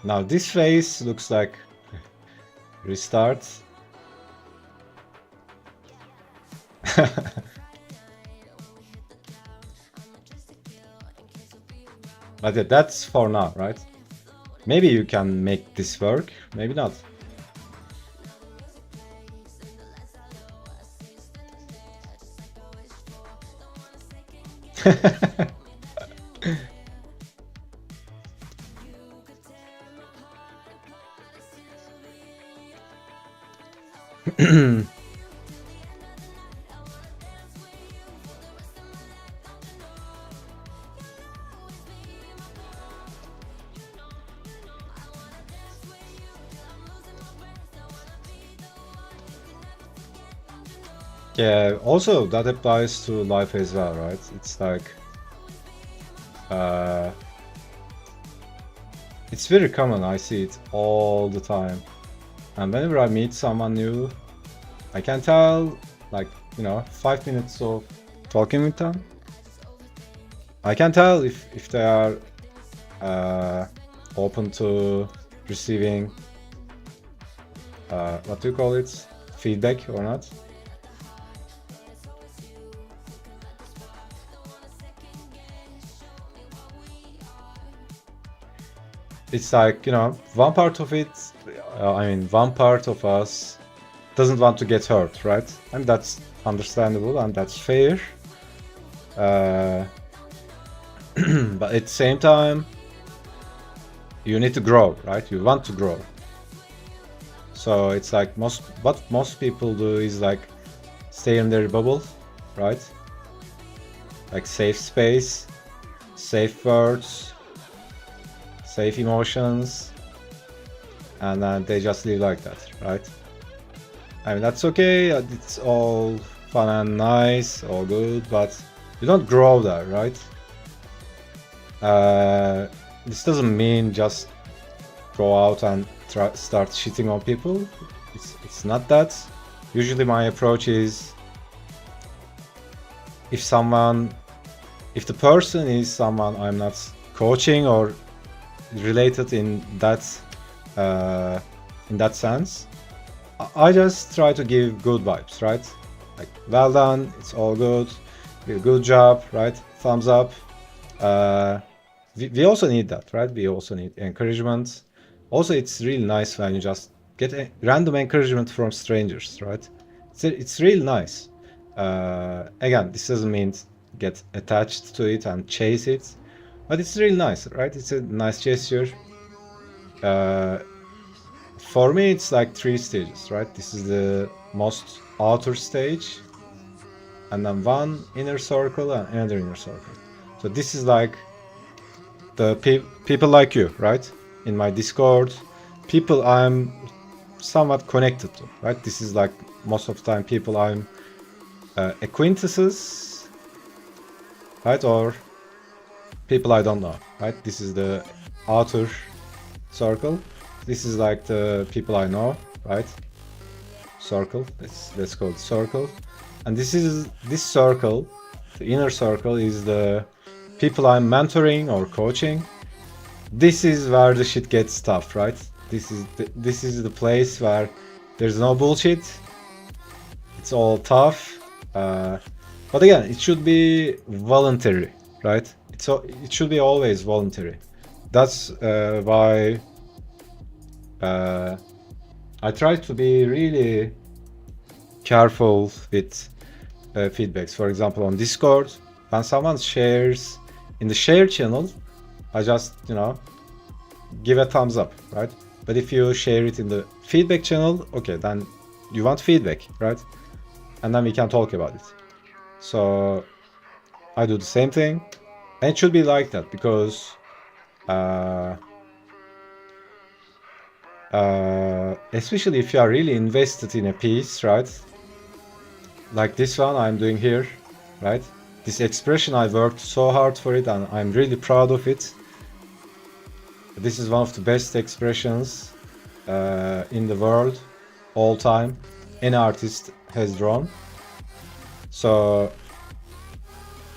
Now this face looks like restart. But yeah, that's for now, right? Maybe you can make this work, maybe not. Yeah, also that applies to life as well, right? It's like it's very common, I see it all the time. And whenever I meet someone new, I can tell like 5 minutes of talking with them, I can tell if they are open to receiving what do you call it, feedback or not. It's like, one part of it, one part of us doesn't want to get hurt, right? And that's understandable and that's fair. But at the same time, you need to grow, right? You want to grow. So it's like what most people do is like stay in their bubble, right? Like safe space, safe words, safe emotions, and then they just live like that, right? That's okay, it's all fun and nice, all good, but you don't grow there, right? This doesn't mean just go out and start shitting on people. It's not that. Usually my approach is, if the person is someone I'm not coaching or related in that sense, I just try to give good vibes, right? Like, well done, it's all good, good job, right? Thumbs up. We also need that, right? We also need encouragement. Also, it's really nice when you just get a random encouragement from strangers, right? It's really nice. Again, this doesn't mean get attached to it and chase it, but it's really nice, right? It's a nice gesture. For me, it's like 3 stages, right? This is the most outer stage, and then one inner circle and another inner circle. So this is like the people like you, right? In my Discord, people I'm somewhat connected to, right? This is like most of the time people I'm acquaintances, right? Or people I don't know, right? This is the outer circle. This is like the people I know, right? Circle. Let's call it circle. And this circle, the inner circle, is the people I'm mentoring or coaching. This is where the shit gets tough, right? This is the place where there's no bullshit. It's all tough. But again, it should be voluntary, right? It should be always voluntary. That's why I try to be really careful with feedbacks. For example, on Discord, when someone shares in the share channel, I just, give a thumbs up, right? But if you share it in the feedback channel, okay, then you want feedback, right? And then we can talk about it. So I do the same thing, and it should be like that, because especially if you are really invested in a piece, right? Like this one I'm doing here, right? This expression, I worked so hard for it and I'm really proud of it. This is one of the best expressions in the world, all time, any artist has drawn. So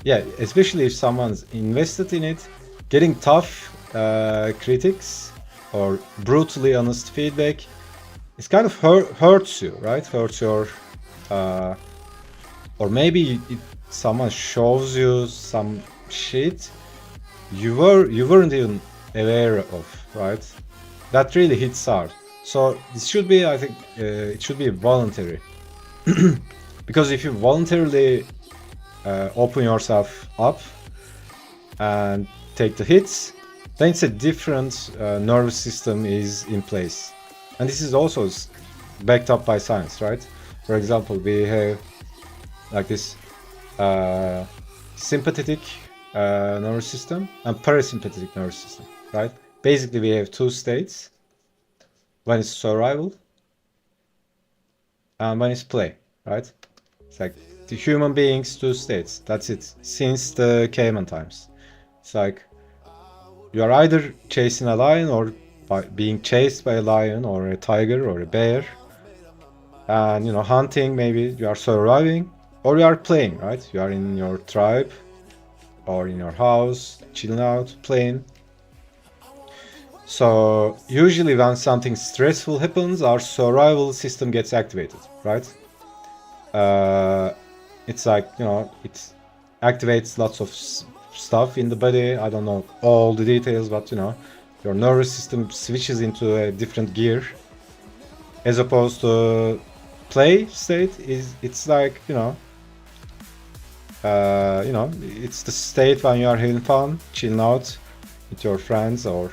yeah, especially if someone's invested in it, getting tough critics or brutally honest feedback, it kind of hurts you, right? Hurts your or maybe someone shows you some shit you weren't even aware of, right? That really hits hard. So this should be, I think, it should be voluntary. Because if you voluntarily open yourself up and take the hits, then it's a different nervous system is in place. And this is also backed up by science, right? For example, we have like this sympathetic nervous system and parasympathetic nervous system, right? Basically, we have 2 states. One is survival and one is play, right? It's like the human beings, 2 states. That's it. Since the caveman times. It's like you are either chasing a lion or being chased by a lion or a tiger or a bear. And hunting, maybe you are surviving. or you are playing, right? You are in your tribe or in your house, chilling out, playing. So usually when something stressful happens, our survival system gets activated, right? It's like, you know, it activates lots of stuff in the body. I don't know all the details, but you know, your nervous system switches into a different gear. As opposed to play state, it's like, you know, it's the state when you are having fun, chilling out with your friends, or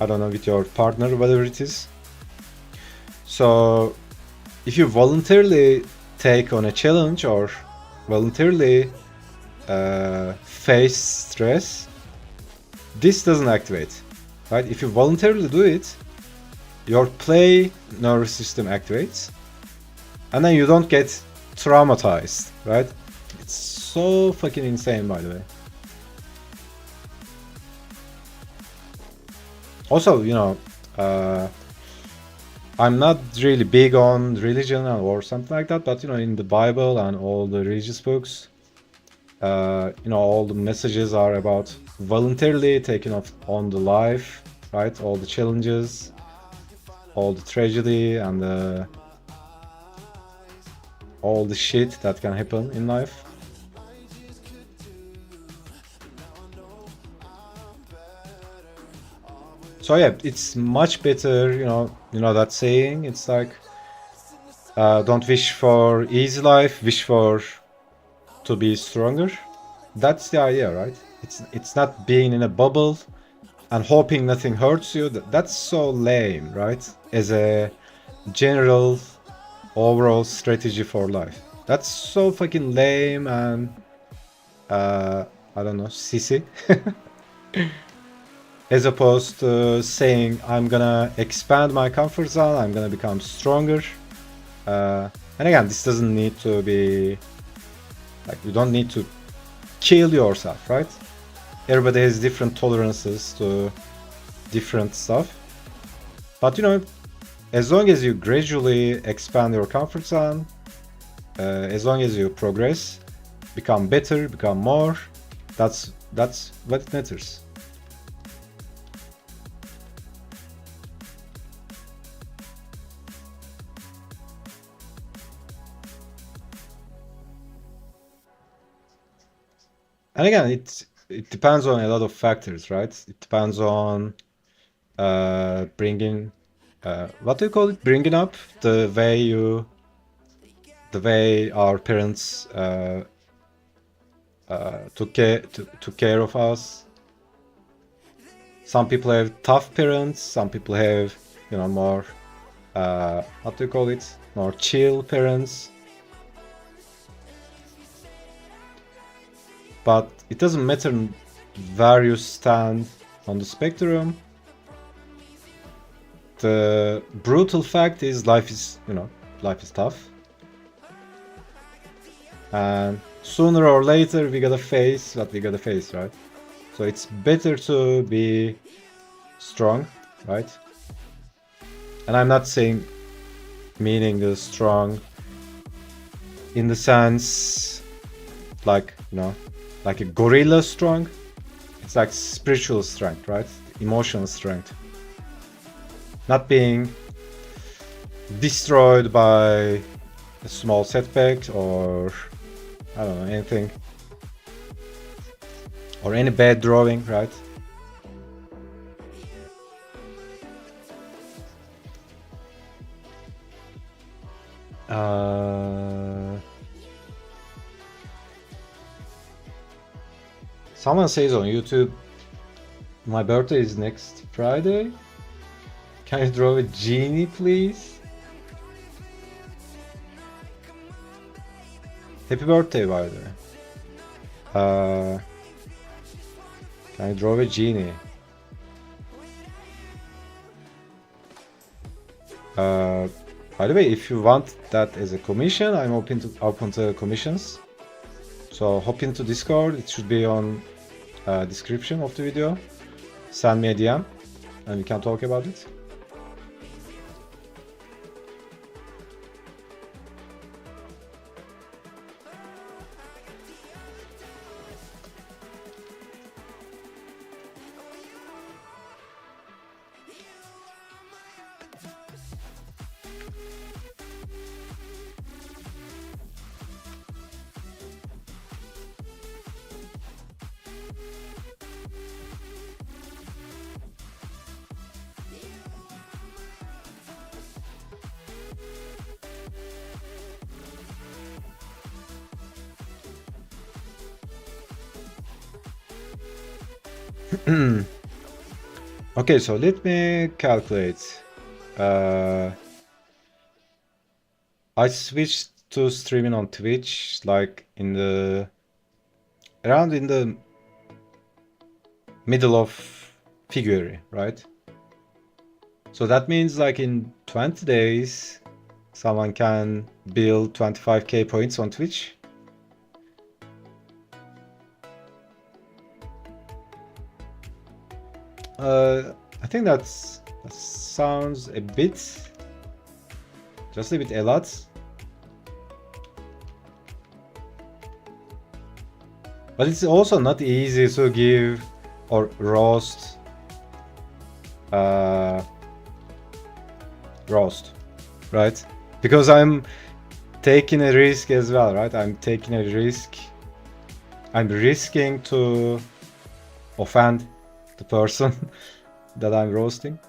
I don't know, with your partner, whatever it is. So if you voluntarily take on a challenge or voluntarily face stress, this doesn't activate, right? If you voluntarily do it, your play nervous system activates, and then you don't get traumatized, right? It's so fucking insane, by the way. Also, you know, I'm not really big on religion or something like that, but you know, in the Bible and all the religious books, you know, all the messages are about voluntarily taking on the life, right? All the challenges, all the tragedy, and all the shit that can happen in life. So yeah, it's much better, you know that saying. It's like, don't wish for easy life, wish for to be stronger. That's the idea, right? It's not being in a bubble and hoping nothing hurts you. That's so lame, right? As a general overall strategy for life. That's so fucking lame and I don't know, sissy. As opposed to saying, I'm gonna expand my comfort zone, I'm gonna become stronger. And again, this doesn't need to be like, you don't need to kill yourself, right? Everybody has different tolerances to different stuff. But you know, as long as you gradually expand your comfort zone, as long as you progress, become better, become more, that's what matters. And again, it depends on a lot of factors, right? It depends on bringing what do you call it? Bringing up the way our parents took care of us. Some people have tough parents. Some people have, you know, more what do you call it? More chill parents. But it doesn't matter where you stand on the spectrum. The brutal fact is life is tough. And sooner or later we gotta face what we gotta face, right? So it's better to be strong, right? And I'm not saying meaning the strong in the sense like, you know, like a gorilla strong. It's like spiritual strength, right? Emotional strength. Not being destroyed by a small setback or I don't know, anything. Or any bad drawing, right? Someone says on YouTube, my birthday is next Friday. Can you draw a genie, please? Happy birthday, by the way. Can you draw a genie? By the way, if you want that as a commission, I'm open to commissions. So hop into Discord. It should be on description of the video. Send me a DM, and we can talk about it. Okay, so let me calculate. I switched to streaming on Twitch like in the middle of February, right? So that means like in 20 days, someone can build 25k points on Twitch. I think that sounds a bit, just a bit a lot. But it's also not easy to give or roast, right? Because I'm taking a risk as well, right? I'm taking a risk. I'm risking to offend the person that I'm roasting.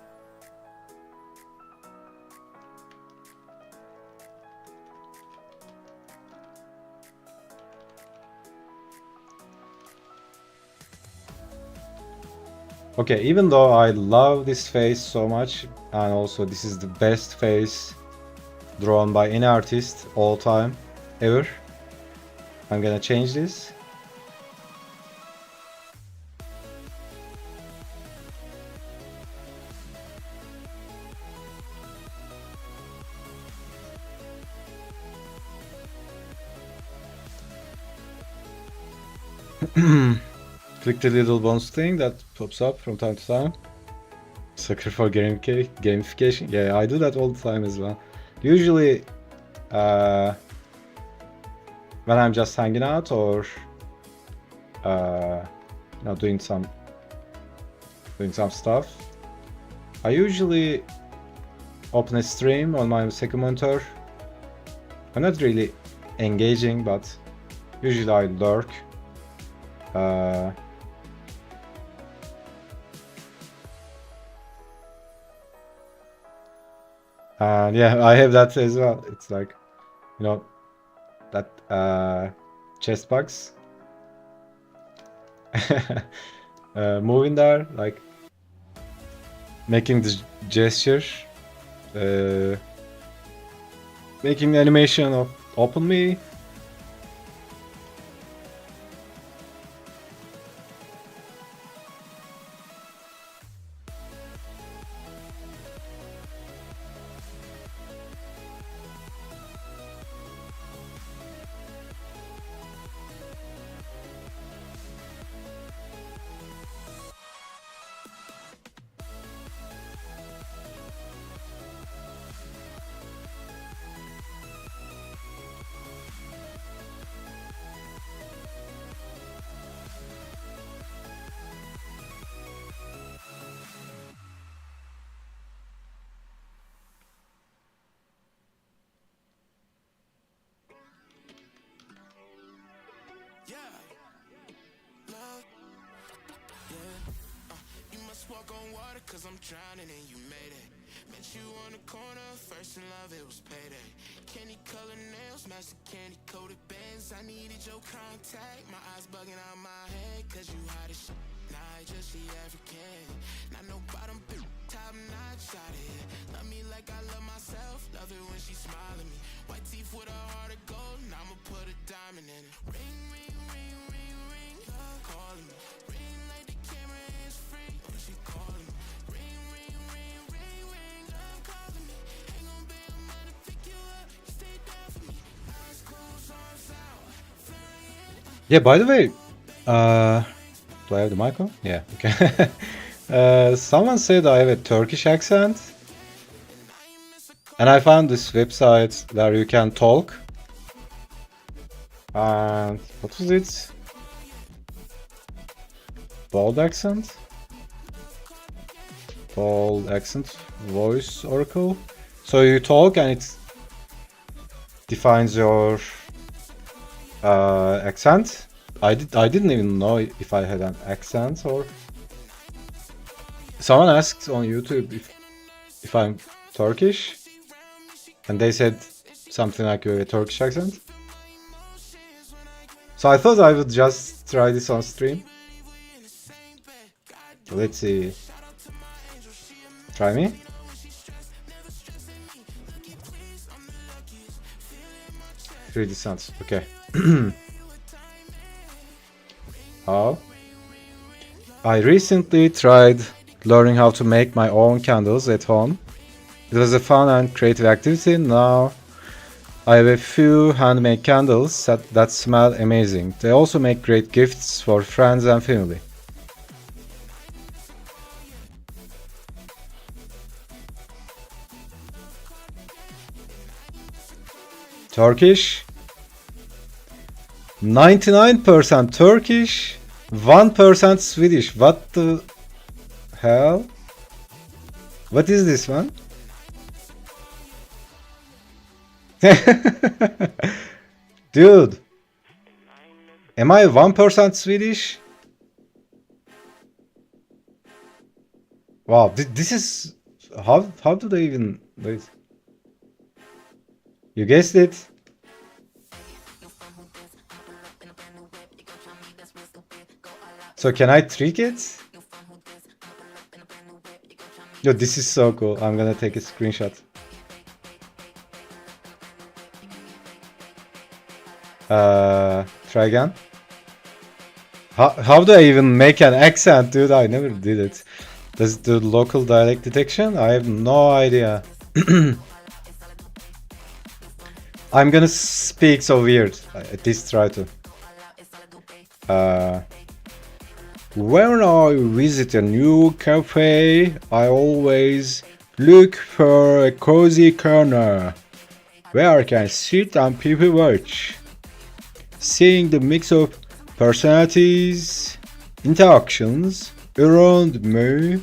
Okay, even though I love this face so much, and also this is the best face drawn by any artist all time, ever, I'm gonna change this. Click the little bonus thing that pops up from time to time. Sucker for gamification. Yeah, I do that all the time as well. Usually, when I'm just hanging out or doing some stuff, I usually open a stream on my second monitor. I'm not really engaging, but usually I lurk. And yeah, I have that as well. It's like, that chest box moving there, like making the gesture, making the animation of open me. Walk on water cause I'm drowning and you made it. Met you on the corner, first in love, it was payday. Candy colored nails, match the candy coated bands. I needed your contact, my eyes bugging out my head. Cause you hot as shit, nah, just the African. Not no bottom, top notch out of here. Love me like I love myself, love it when she smile at me. White teeth with a heart of gold, now I'ma put a diamond in it. Ring, ring, ring, ring, ring, love calling me. Ring like the camera is free, when she calling me. Ring, ring, ring, ring, ring, love calling me. Ain't gon' be a man to pick you up, you stay there for me. Eyes closed, arms out, flying. Yeah, by the way, do I have the mic on? Yeah, okay. Someone said I have a Turkish accent. And I found this website where you can talk. And what was it? Bold accent? Bold accent voice oracle. So you talk and it defines your accent. I didn't even know if I had an accent or someone asked on YouTube if I'm Turkish. And they said something like a Turkish accent. So I thought I would just try this on stream. Let's see. Try me? Three cents. Okay. How? I recently tried learning how to make my own candles at home. It was a fun and creative activity. Now I have a few handmade candles that smell amazing. They also make great gifts for friends and family. Turkish. 99% Turkish, 1% Swedish. What the hell? What is this, man? Dude, am I 1% Swedish? Wow, this is how do they even wait? You guessed it. So can I trick it? Yo, this is so cool. I'm gonna take a screenshot. Try again. How do I even make an accent, dude? I never did it. Does it do local dialect detection? I have no idea. I'm gonna speak so weird. At least try to. When I visit a new cafe, I always look for a cozy corner where I can sit and people watch. Seeing the mix of personalities, interactions around me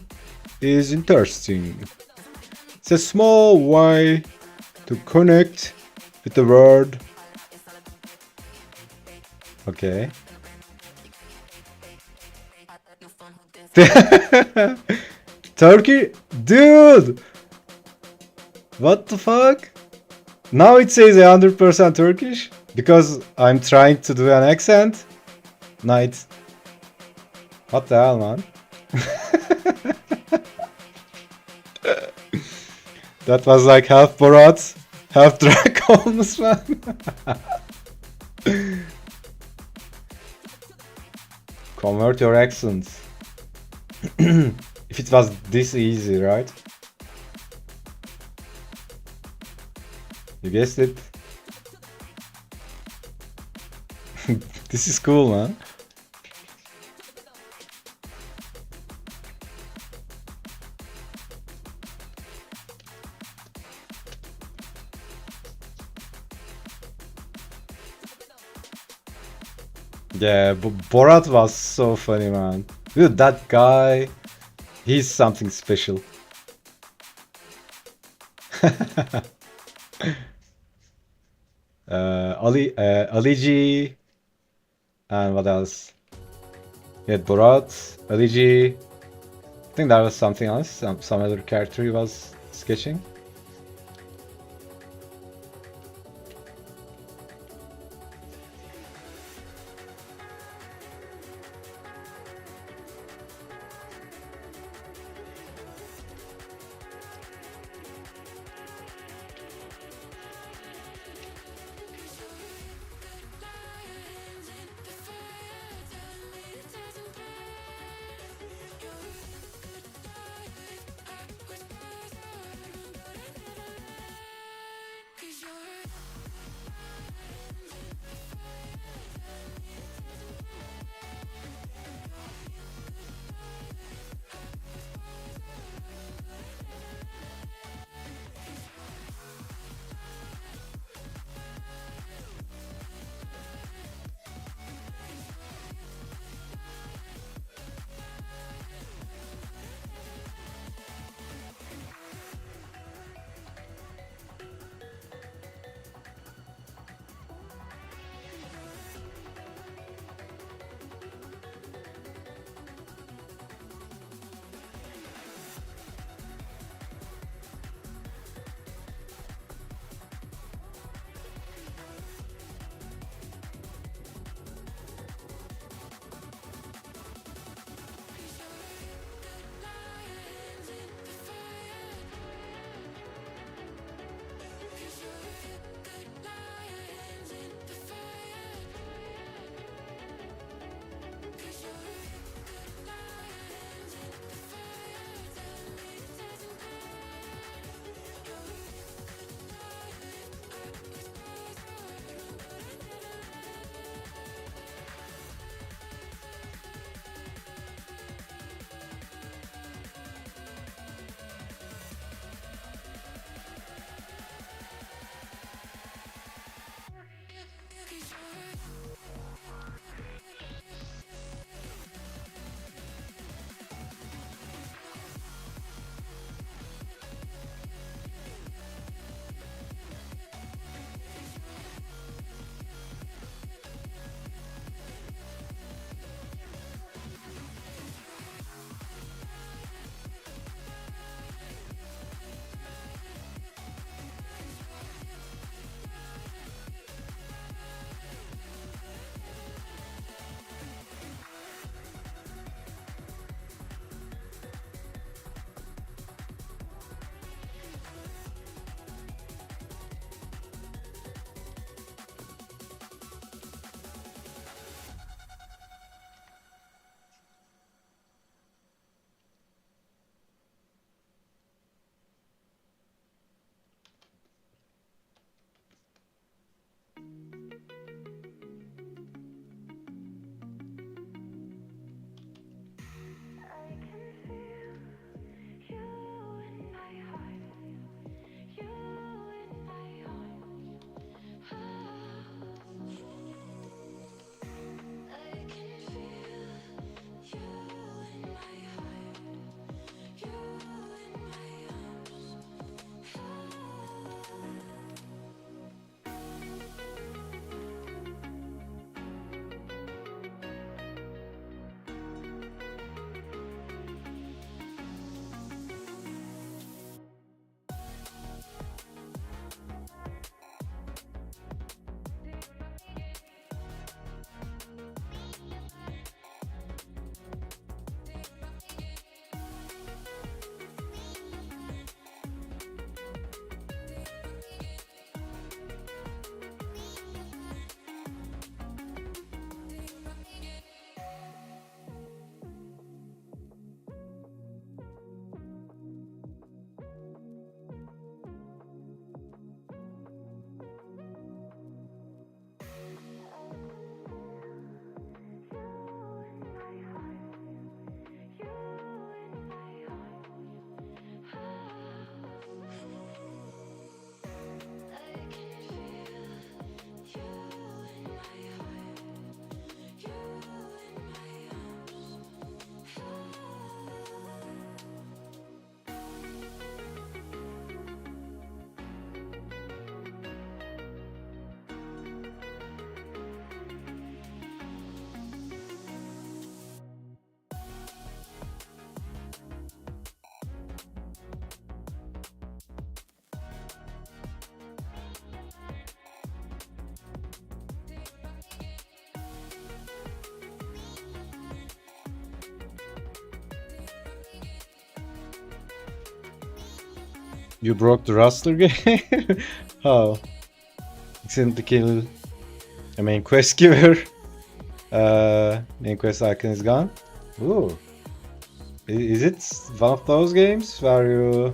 is interesting. It's a small way to connect with the world. Okay. Turkey? Dude! What the fuck? Now it says 100% Turkish because I'm trying to do an accent. Night. What the hell, man? That was like half Borat, half Drag Holmes, man. Convert your accent. If it was this easy, right? You guessed it. This is cool, man. Yeah, Borat was so funny, man. Dude, that guy, he's something special. Ali G, and what else? We had Borat, Ali G. I think that was something else, some other character he was sketching. You broke the Rustler game? How? Accidentally kill a main quest giver. Main quest icon is gone. Ooh. Is it one of those games where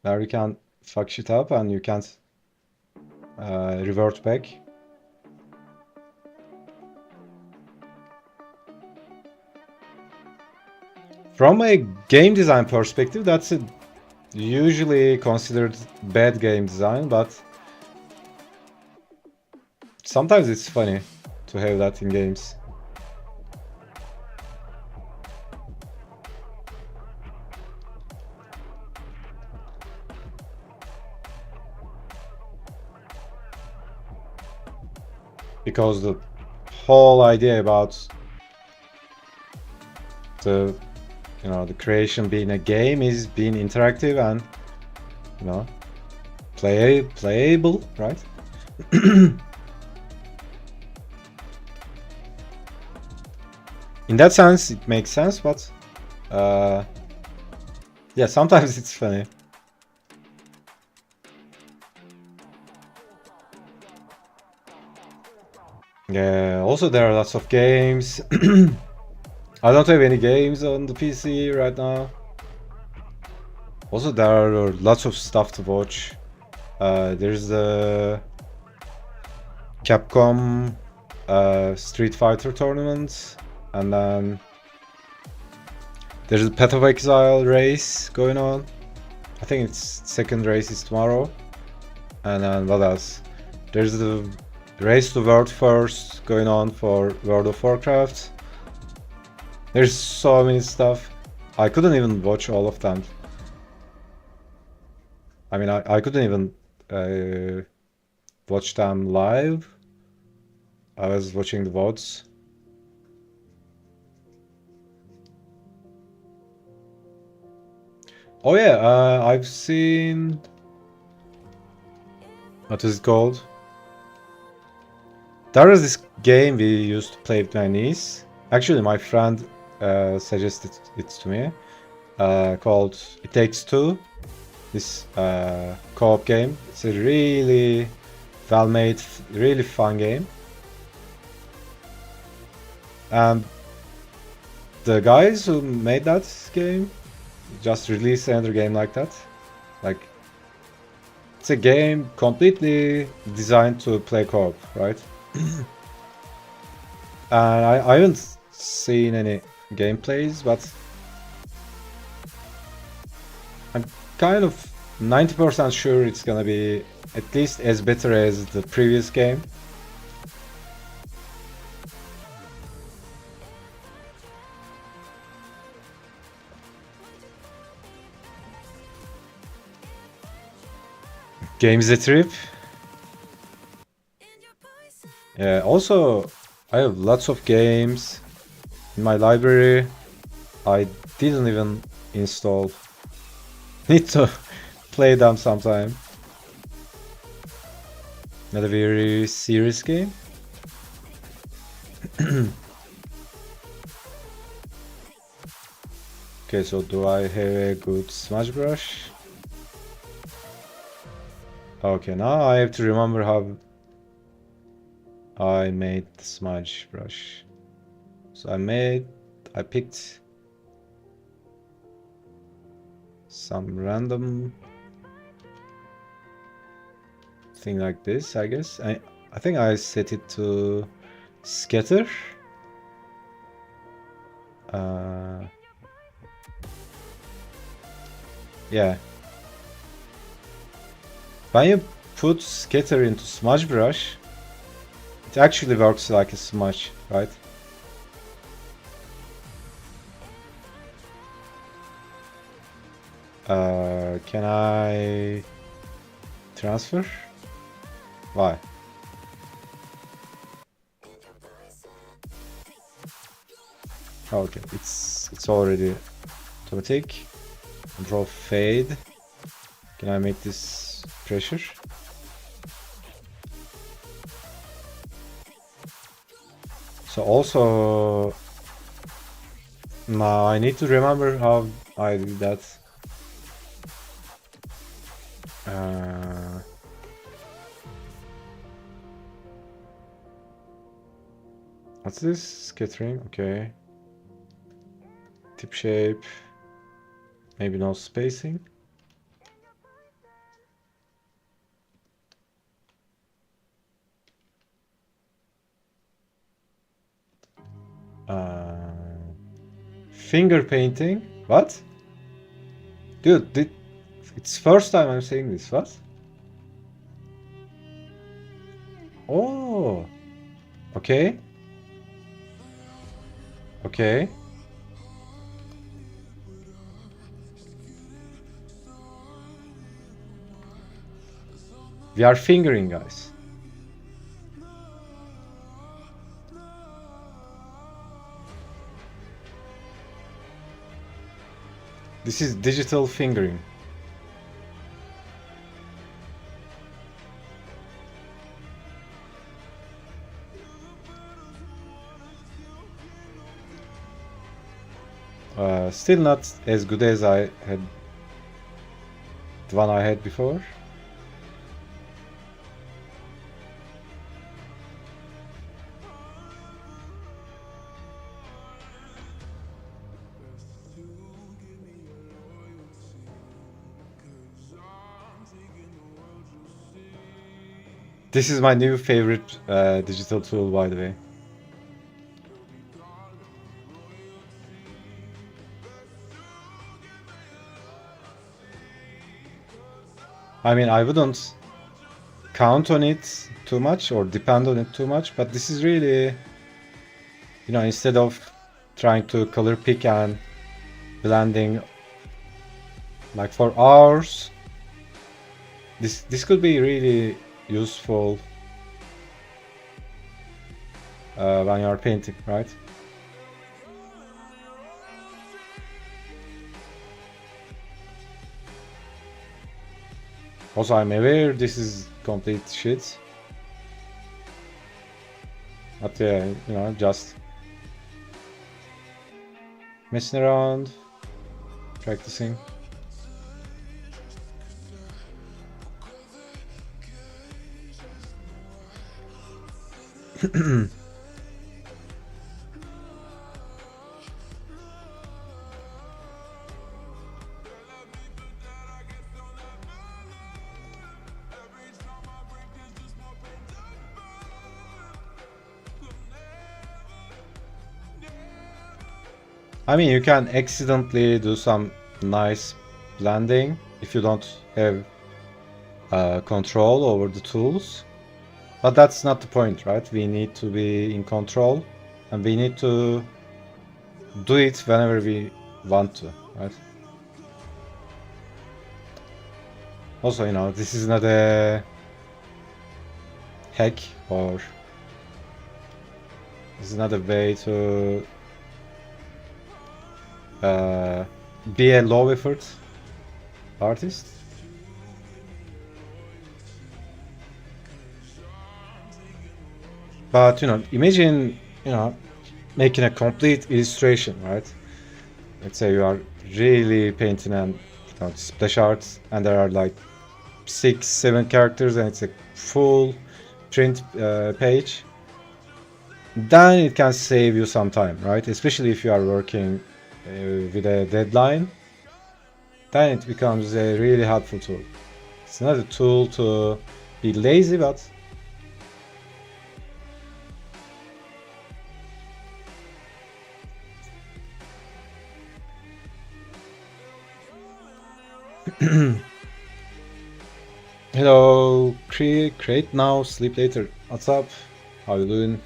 you can fuck shit up and you can't revert back? From a game design perspective, that's usually considered bad game design, but sometimes it's funny to have that in games. Because the whole idea about the the creation being a game is being interactive and playable, right? In that sense, it makes sense, but yeah, sometimes it's funny. Yeah, also there are lots of games. I don't have any games on the PC right now. Also, there are lots of stuff to watch. There's the Capcom Street Fighter tournament, and then there's the Path of Exile race going on. I think its second race is tomorrow. And then what else? There's the Race to World First going on for World of Warcraft. There's so many stuff. I couldn't even watch all of them. I mean, I couldn't even watch them live. I was watching the VODs. Oh yeah, I've seen... What is it called? There was this game we used to play with my niece. Actually, my friend suggested it to me. Called It Takes Two. This co-op game. It's a really well-made, really fun game. And the guys who made that game just released another game like that. Like, it's a game completely designed to play co-op, right? And I haven't seen any gameplays, but I'm kind of 90% sure it's gonna be at least as better as the previous game. Game's a trip. Yeah, also I have lots of games in my library I didn't even install. Need to play them sometime. Not a very serious game. Okay, so do I have a good smudge brush? Okay, now I have to remember how I made the smudge brush. So I picked some random thing like this, I guess. I think I set it to scatter. Yeah. When you put scatter into smudge brush, it actually works like a smudge, right? Can I transfer? Why? Okay, it's already automatic. Control fade. Can I make this pressure? So also now I need to remember how I did that. What's this? Scattering, okay. Tip shape. Maybe no spacing. Finger painting. What? Dude, it's first time I'm saying this. What? Oh. Okay. Okay. We are fingering, guys. This is digital fingering. Still not as good as I had the one I had before. This is my new favorite digital tool, by the way. I mean, I wouldn't count on it too much or depend on it too much, but this is really, you know, instead of trying to color pick and blending like for hours, this could be really useful when you are painting, right? Also, I'm aware this is complete shit. But yeah, you know, just messing around, practicing. I mean, you can accidentally do some nice blending if you don't have control over the tools. But that's not the point, right? We need to be in control and we need to do it whenever we want to, right? Also, you know, this is not a hack or this is not a way to be a low effort artist. But you know, imagine, you know, making a complete illustration, right? Let's say you are really painting and, you know, splash art and there are like 6-7 characters and it's a full print page. Then it can save you some time, right? Especially if you are working with a deadline, then it becomes a really helpful tool. It's not a tool to be lazy, but hello, create now, sleep later. What's up? How you doing?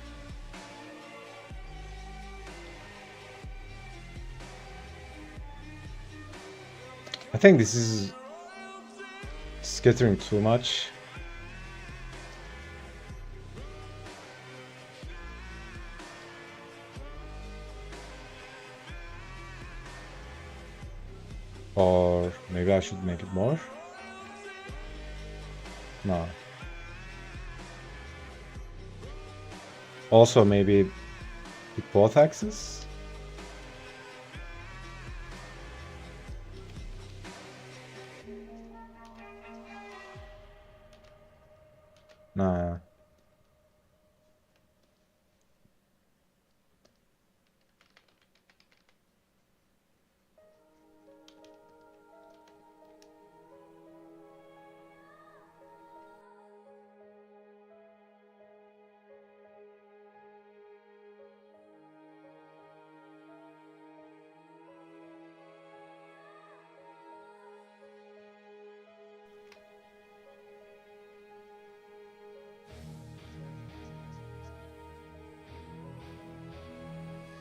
I think this is scattering too much. Or maybe I should make it more. No. Also maybe with both axes.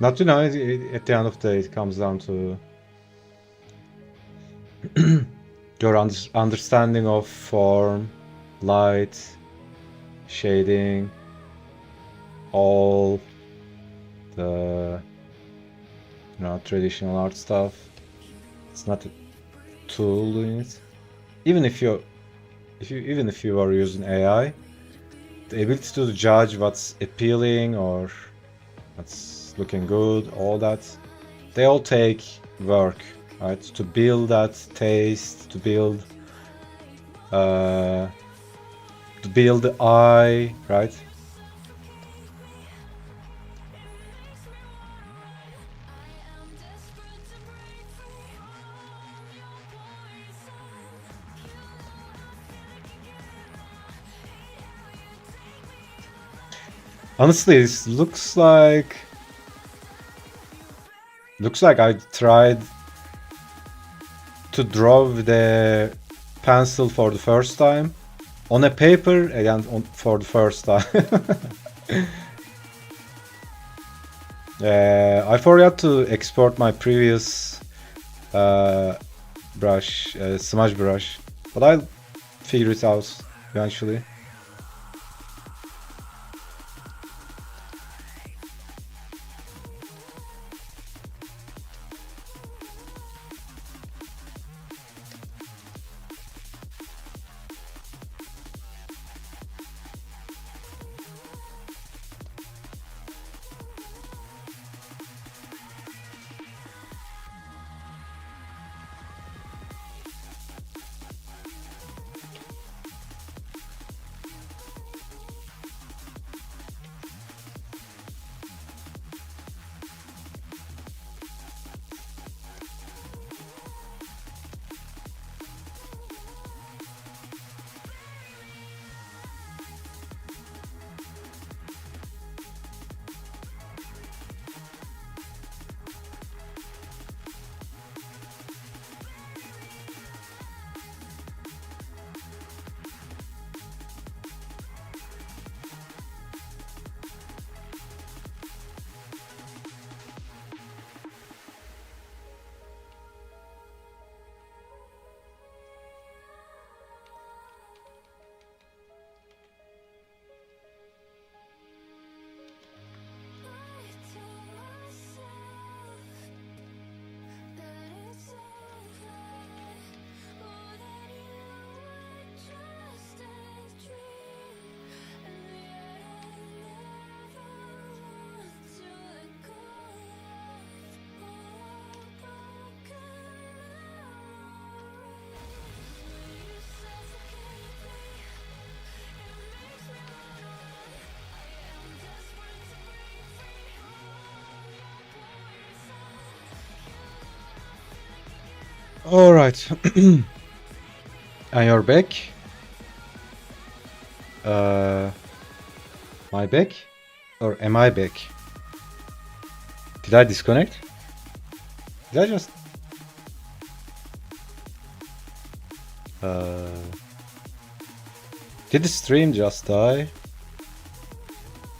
Not, at the end of the day, it comes down to your understanding of form, light, shading, all the traditional art stuff. It's not a tool doing it. Even if you are using AI, the ability to judge what's appealing or what's looking good, all that, they all take work, right? To build that taste, to build the eye, right? Honestly, this looks like I tried to draw with a pencil for the first time on a paper again for the first time. I forgot to export my previous brush, smudge brush, but I'll figure it out eventually. All right, and you're back. My back, or am I back? Did I disconnect? Did I just? Did the stream just die?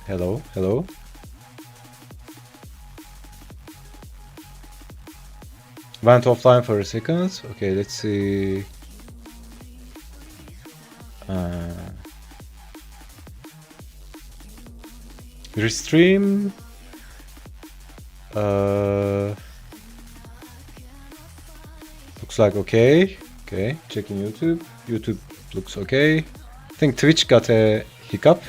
Hello, hello. Went offline for a second. Okay, let's see. Restream. Looks like okay. Okay, checking YouTube. YouTube looks okay. I think Twitch got a hiccup.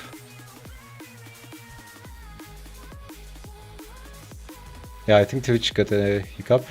Yeah, I think Twitch got a hiccup.